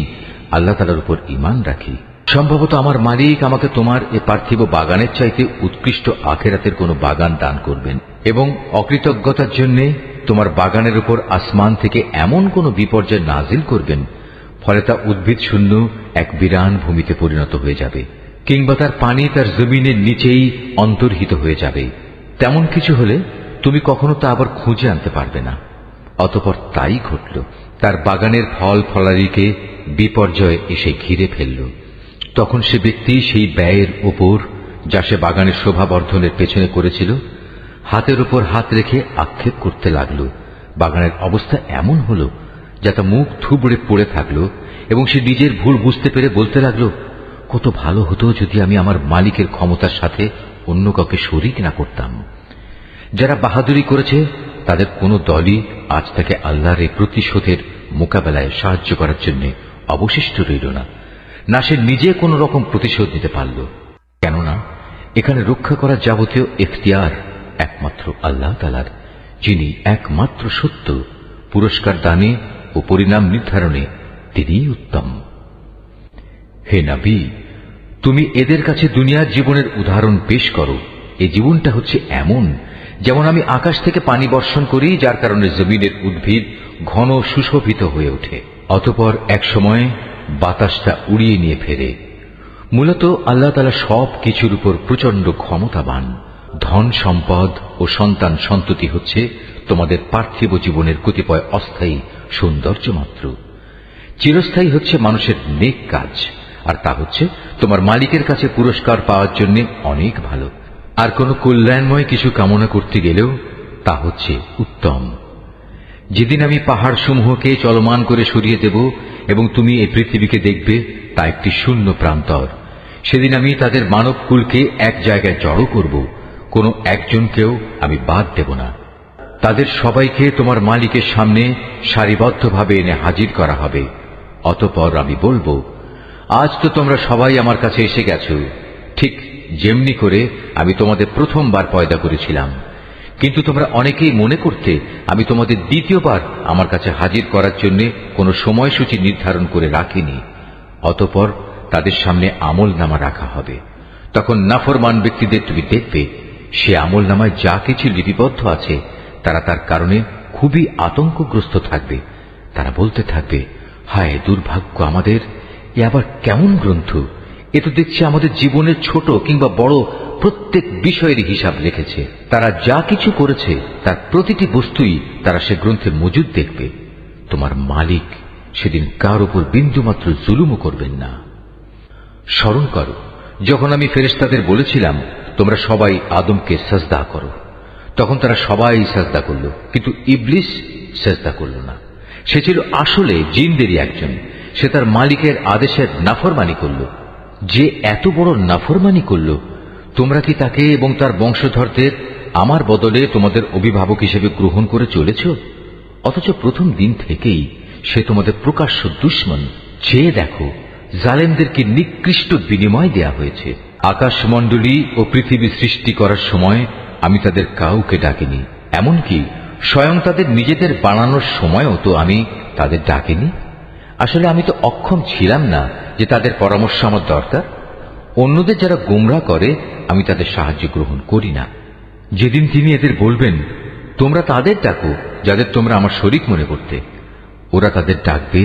আল্লাহ তাআলার উপর ঈমান রাখি। সম্ভবত আমার মালিক আমাকে তোমার এ পার্থিব বাগানের চাইতে উৎকৃষ্ট আখিরাতের কোনো বাগান দান করবেন, এবং অকৃতজ্ঞতার জন্য তোমার বাগানের উপর আসমান থেকে এমন কোনো বিপর্যয় নাজিল করবেন, ফলে তা উদ্ভিদ শূন্য এক বিরান ভূমিতে পরিণত হয়ে যাবে, কিংবা তার পানি তার জমিনের নিচেই অন্তর্হিত হয়ে যাবে। তেমন কিছু হলে তুমি কখনো তা আবার খুঁজে আনতে পারবে না। অতঃপর তাই ঘটল, তার বাগানের ফল ফলারিকে বিপর্যয় এসে ঘিরে ফেলল। তখন সে ব্যক্তি সেই ব্যয়ের উপর যা সে বাগানের শোভাবর্ধনের পেছনে করেছিল হাতের উপর হাত রেখে আক্ষেপ করতে লাগল। বাগানের অবস্থা এমন হল যা তা মুখ থুবড়ে পড়ে থাকল, এবং সে নিজের ভুল বুঝতে পেরে বলতে লাগল, কত ভালো হতো যদি আমি আমার মালিকের ক্ষমতার সাথে অন্য কাউকে শরীক না করতাম। যারা বাহাদুরি করেছে তাদের কোনো দলই আজ তাকে আল্লাহর এই প্রতিশোধের মোকাবেলায় সাহায্য করার জন্য অবশিষ্ট রইল না, না সে নিজে কোন রকম প্রতিশোধ নিতে পারল। কেননা এখানে রক্ষা করার যাবতীয় এখতিয়ার একমাত্র আল্লাহ তাআলার, যিনি একমাত্র সত্য, পুরস্কার দানে ও পরিণাম নির্ধারণে তিনিই উত্তম। হে নবী, তুমি এদের কাছে দুনিয়ার জীবনের উদাহরণ পেশ করো। এই জীবনটা হচ্ছে এমন যেমন আমি আকাশ থেকে পানি বর্ষণ করি, যার কারণে জমিনের উদ্ভিদ ঘন সুশোভিত হয়ে ওঠে, অতঃপর এক সময় বাতাসটা উড়িয়ে নিয়ে ফেরে। মূলত আল্লাহ তাআলা সব কিছুর উপর প্রচন্ড ক্ষমতাবান। ধন সম্পদ ও সন্তান সন্ততি হচ্ছে তোমাদের পার্থিব জীবনের কতিপয় অস্থায়ী সৌন্দর্য মাত্র। চিরস্থায়ী হচ্ছে মানুষের নেক কাজ, আর তা হচ্ছে তোমার মালিকের কাছে পুরস্কার পাওয়ার জন্য অনেক ভালো। আর কোনো কল্যাণময় কিছু কামনা করতে গেলেও তা হচ্ছে উত্তম। যেদিন আমি পাহাড় সমূহকে চলমান করে সরিয়ে দেব এবং তুমি এই পৃথিবীকে দেখবে তা একটি শূন্য প্রান্তর, সেদিন আমি তাদের মানব কুলকে এক জায়গায় জড়ো করব, কোনো একজনকেও আমি বাদ দেব না। তাদের সবাইকে তোমার মালিকের সামনে সারিবদ্ধভাবে এনে হাজির করা হবে। অতঃপর আমি বলবো, আজ তো তোমরা সবাই আমার কাছে এসে গেছো, ঠিক যেমনি করে আমি তোমাদের প্রথমবার পয়দা করেছিলাম, কিন্তু তোমরা অনেকেই মনে করতে আমি তোমাদের দ্বিতীয়বার আমার কাছে হাজির করার জন্য কোনো সময়সূচি নির্ধারণ করে রাখিনি। অতঃপর তাদের সামনে আমল নামা রাখা হবে। তখন নাফরমান ব্যক্তিদের তুমি দেখবে সে আমল নামায় যা কিছু লিপিবদ্ধ আছে তারা তার কারণে খুবই আতঙ্কগ্রস্ত থাকবে। তারা বলতে থাকবে, হায় দুর্ভাগ্য আমাদের, এ আবার কেমন গ্রন্থ! এ তো দেখছি আমাদের জীবনের ছোট কিংবা বড় প্রত্যেক বিষয়ের হিসাব রেখেছে। তারা যা কিছু করেছে তার প্রতিটি বস্তুই তারা সে গ্রন্থে মজুদ দেখবে। তোমার মালিক সেদিন কার উপর বিন্দুমাত্র জুলুমও করবেন না। স্মরণ করো যখন আমি ফেরেশতাদের বলেছিলাম তোমরা সবাই আদমকে সাজদা করো, তখন তারা সবাই সাজদা করল, কিন্তু ইবলিস সাজদা করল না। সে ছিল আসলে জিনদেরই একজন। সে তার মালিকের আদেশের নাফরমানি করল। যে এত বড় নাফরমানি করল, তোমরা কি তাকে এবং তার বংশধরদের আমার বদলে তোমাদের অভিভাবক হিসেবে গ্রহণ করে চলেছ? অথচ প্রথম দিন থেকেই সে তোমাদের প্রকাশ্য দুশমন। চেয়ে দেখো, জালেমদেরকে নিকৃষ্ট বিনিময় দেয়া হয়েছে। আকাশমণ্ডলী ও পৃথিবী সৃষ্টি করার সময় আমি তাদের কাউকে ডাকিনি, এমনকি স্বয়ং তাদের নিজেদের বানানোর সময়ও তো আমি তাদের ডাকিনি। আসলে আমি তো অক্ষম ছিলাম না যে তাদের পরামর্শ আমার দরকার। অন্যদের যারা গোমরাহ করে আমি তাদের সাহায্য গ্রহণ করি না। যেদিন তিনি এদের বলবেন তোমরা তাদের ডাকো যাদের তোমরা আমার শরীক মনে করতে, ওরা তাদের ডাকবে,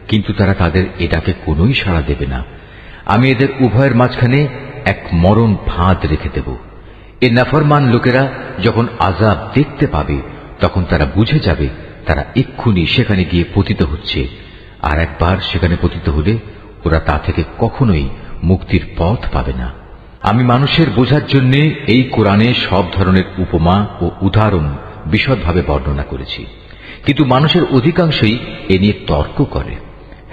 কিন্তু তারা তাদের এ ডাকে কোনোই সাড়া দেবে না। আমি এদের উভয়ের মাঝখানে এক মরণ ফাঁদ রেখে দেব। এ নাফরমান লোকেরা যখন আযাব দেখতে পাবে তখন তারা বুঝে যাবে তারা এক্ষুনি সেখানে গিয়ে পতিত হচ্ছে, আর একবার সেখানে পতিত হলে ওরা তা থেকে কখনোই মুক্তির পথ পাবে না। আমি মানুষের বোঝার জন্য এই কোরআনে সব ধরনের উপমা ও উদাহরণ বিশদভাবে বর্ণনা করেছি, কিন্তু মানুষের অধিকাংশই এ নিয়ে তর্ক করে।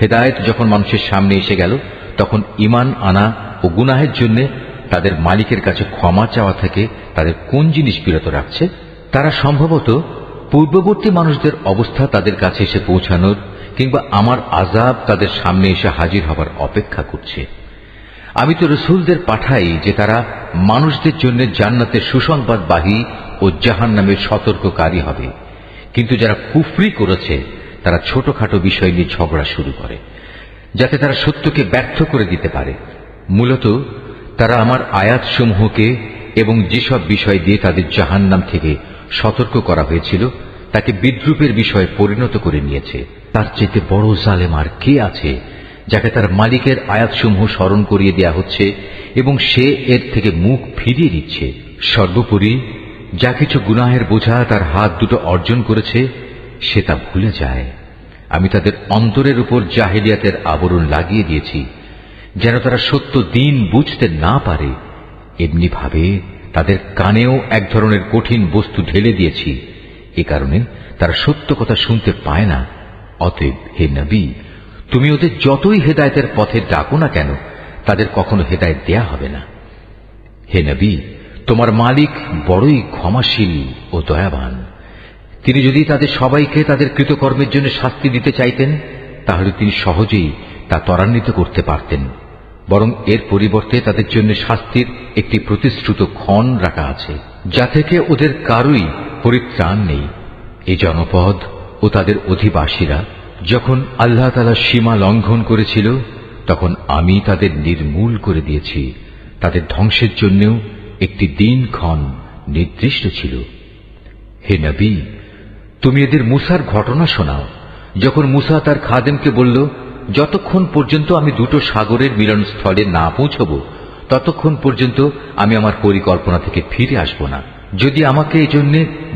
হেদায়েত যখন মানুষের সামনে এসে গেল, তখন ঈমান আনা ও গুনাহের জন্য তাদের মালিকের কাছে ক্ষমা চাওয়া থেকে তাদের কোন জিনিস বিরত রাখছে? তারা সম্ভবত পূর্ববর্তী মানুষদের অবস্থা তাদের কাছে এসে পৌঁছানোর কিংবা আমার আযাব তাদের সামনে এসে হাজির হবার অপেক্ষা করছে। আমি তো রসুলদের পাঠাই যে তারা মানুষদের জন্য জান্নাতের সুসংবাদবাহী ও জাহান্নামের সতর্ককারী হবে, কিন্তু যারা কুফরি করেছে তারা ছোটখাটো বিষয় নিয়ে ঝগড়া শুরু করে যাতে তারা সত্যকে ব্যর্থ করে দিতে পারে। মূলত তারা আমার আয়াতসমূহকে এবং যেসব বিষয় দিয়ে তাদের জাহান্নাম থেকে সতর্ক করা হয়েছিল তাকে বিদ্রূপের বিষয়ে পরিণত করে নিয়েছে। তার চাইতে বড় জালেম আর কে আছে যাকে তার মালিকের আয়াতসমূহ স্মরণ করিয়ে দেয়া হচ্ছে এবং সে এর থেকে মুখ ফিরিয়ে দিচ্ছে। সর্বোপরি যা কিছু গুনাহের বোঝা তার হাত দুটো অর্জন করেছে সে তা ভুলে যায়। আমি তাদের অন্তরের উপর জাহেলিয়াতের আবরণ লাগিয়ে দিয়েছি যেন তারা সত্য দিন বুঝতে না পারে। এমনি ভাবে তাদের কানেও এক ধরনের কঠিন বস্তু ঢেলে দিয়েছি, এ কারণে তারা সত্য কথা শুনতে পায় না। অতএব হে নবী, তুমি ওদের যতই হেদায়েতের পথে ডাকো না কেন, তাদের কখনো হেদায়েত দেয়া হবে না। হে নবী, তোমার মালিক বড়ই ক্ষমাশীল ও দয়াবান। তিনি যদি তাদের সবাইকে তাদের কৃতকর্মের জন্য শাস্তি দিতে চাইতেন তাহলে তিনি সহজেই তা ত্বরান্বিত করতে পারতেন, বরং এর পরিবর্তে তাদের জন্য শাস্তির একটি প্রতিশ্রুত ক্ষণ রাখা আছে, যা থেকে ওদের কারোই পরিত্রাণ নেই। এই জনপদ ও তাদের অধিবাসীরা যখন আল্লাহ তাআলা সীমা লঙ্ঘন করেছিল তখন আমি তাদের নির্মূল করে দিয়েছি। তাদের ধ্বংসের জন্যও একটি দিনক্ষণ নির্দিষ্ট ছিল। হে নবী, তুমি এদের মূসার ঘটনা শোনাও। যখন মূসা তার খাদেমকে বলল, যতক্ষণ পর্যন্ত আমি দুটো সাগরের মিলনস্থলে না পৌঁছব ততক্ষণ পর্যন্ত আমি আমার পরিকল্পনা থেকে ফিরে আসব না। যদি আমাকে এজন্য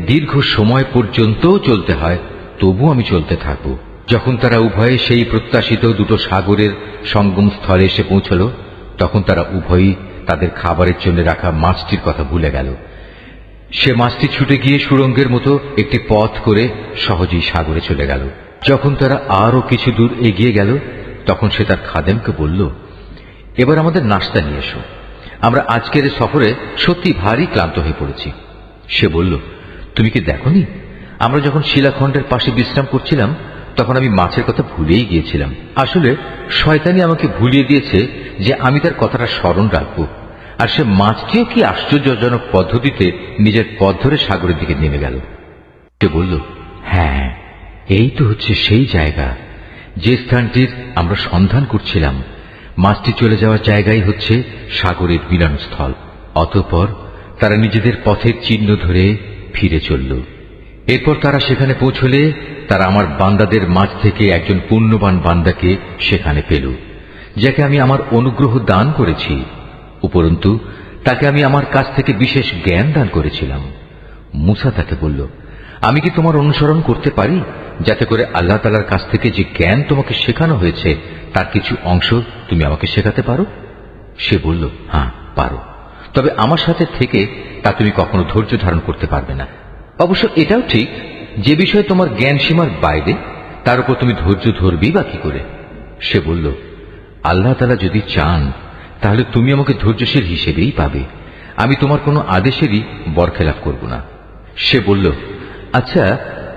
দীর্ঘ সময় পর্যন্তও চলতে হয় তবু আমি চলতে থাকব। যখন তারা উভয়ে সেই প্রত্যাশিত দুটো সাগরের সঙ্গম স্থলে এসে পৌঁছল তখন তারা উভয়ই তাদের খাবারের জন্য রাখা মাছটির কথা ভুলে গেল। সে মাছটি ছুটে গিয়ে সুড়ঙ্গের মতো একটি পথ করে সহজেই সাগরে চলে গেল। যখন তারা আরো কিছু দূর এগিয়ে গেল তখন সে তার খাদেমকে বলল, এবার আমাদের নাস্তা নিয়ে এসো, আমরা আজকের সফরে সত্যি ভারী ক্লান্ত হয়ে পড়েছি। সে বলল, তুমি কি দেখোনি আমরা যখন শিলাখণ্ডের পাশে বিশ্রাম করছিলাম তখন আমি মাছের কথা ভুলেই গিয়েছিলাম। আসলে শয়তানি আমাকে ভুলিয়ে দিয়েছে যে আমি তার কথাটা স্মরণ রাখব। আর সে মাছটিও কি আশ্চর্যজনক পদ্ধতিতে নিজের পথ ধরে সাগরের দিকে নেমে গেল। সে বলল, হ্যাঁ, এই তো হচ্ছে সেই জায়গা যে স্থানটির আমরা সন্ধান করছিলাম। মাছটি চলে যাওয়ার জায়গাই হচ্ছে সাগরের মিলনস্থল। অতঃপর তারা নিজেদের পথের চিহ্ন ধরে ফিরে চলল। এরপর তারা সেখানে পৌঁছলে তারা আমার বান্দাদের মাঝ থেকে একজন পুণ্যবান বান্দাকে সেখানে পেল, যাকে আমি আমার অনুগ্রহ দান করেছি। উপরন্তু তাকে আমি আমার কাছ থেকে বিশেষ জ্ঞান দান করেছিলাম। মূসা তাকে বলল, আমি কি তোমার অনুসরণ করতে পারি যাতে করে আল্লাহ তাআলার কাছ থেকে যে জ্ঞান তোমাকে শেখানো হয়েছে তার কিছু অংশ তুমি আমাকে শেখাতে পারো? সে বলল, হ্যাঁ পারো, তবে আমার সাথে থেকে তা তুমি কখনো ধৈর্য ধারণ করতে পারবে না। অবশ্য এটাও ঠিক, যে বিষয়ে তোমার জ্ঞান সীমার বাইরে তার উপর তুমি ধৈর্য ধরবি বা কি করে? সে বলল, আল্লাহ তাআলা যদি চান তাহলে তুমি আমাকে ধৈর্যশীল হিসেবেই পাবে। আমি তোমার কোনো আদেশেরই বরখেলাপ করব না। সে বলল, আচ্ছা,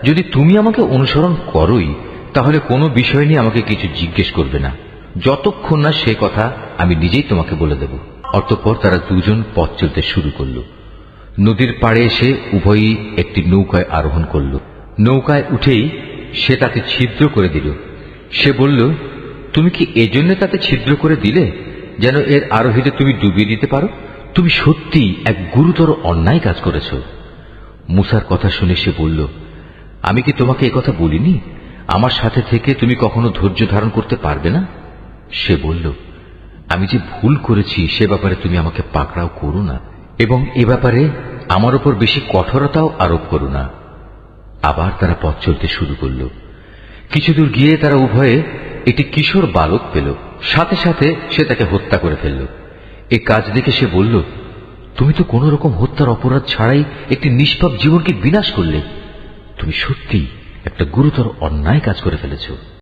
যদি তুমি আমাকে অনুসরণ করোই তাহলে কোনো বিষয় নিয়ে আমাকে কিছু জিজ্ঞেস করবে না, যতক্ষণ না সে কথা আমি নিজেই তোমাকে বলে দেব। অতঃপর তারা দুজন পথ চলতে শুরু করল। নদীর পাড়ে এসে উভয়ই একটি নৌকায় আরোহণ করল। নৌকায় উঠেই সে তাকে ছিদ্র করে দিল। সে বলল, তুমি কি এজন্য তাতে ছিদ্র করে দিলে যেন এর আরোহীদের তুমি ডুবিয়ে দিতে পারো? তুমি সত্যি এক গুরুতর অন্যায় কাজ করেছ। মূসার কথা শুনে সে বলল, আমি কি তোমাকে একথা বলিনি আমার সাথে থেকে তুমি কখনো ধৈর্য ধারণ করতে পারবে না? সে বলল, আমি যে ভুল করেছি সে ব্যাপারে তুমি আমাকে পাকড়াও করো না এবং এ ব্যাপারে আমার উপর বেশি কঠোরতাও আরোপ করো না। আবার তারা পথ চলতে শুরু করল। কিছু দূর গিয়ে তারা উভয়ে একটি কিশোর বালক পেল, সাথে সাথে সে তাকে হত্যা করে ফেলল। এই কাজ দেখে সে বলল, তুমি তো কোন রকম হত্যার অপরাধ ছাড়াই একটি নিষ্পাপ জীবনকে বিনাশ করলে। তুমি সত্যি একটা গুরুতর অন্যায় কাজ করে ফেলেছ।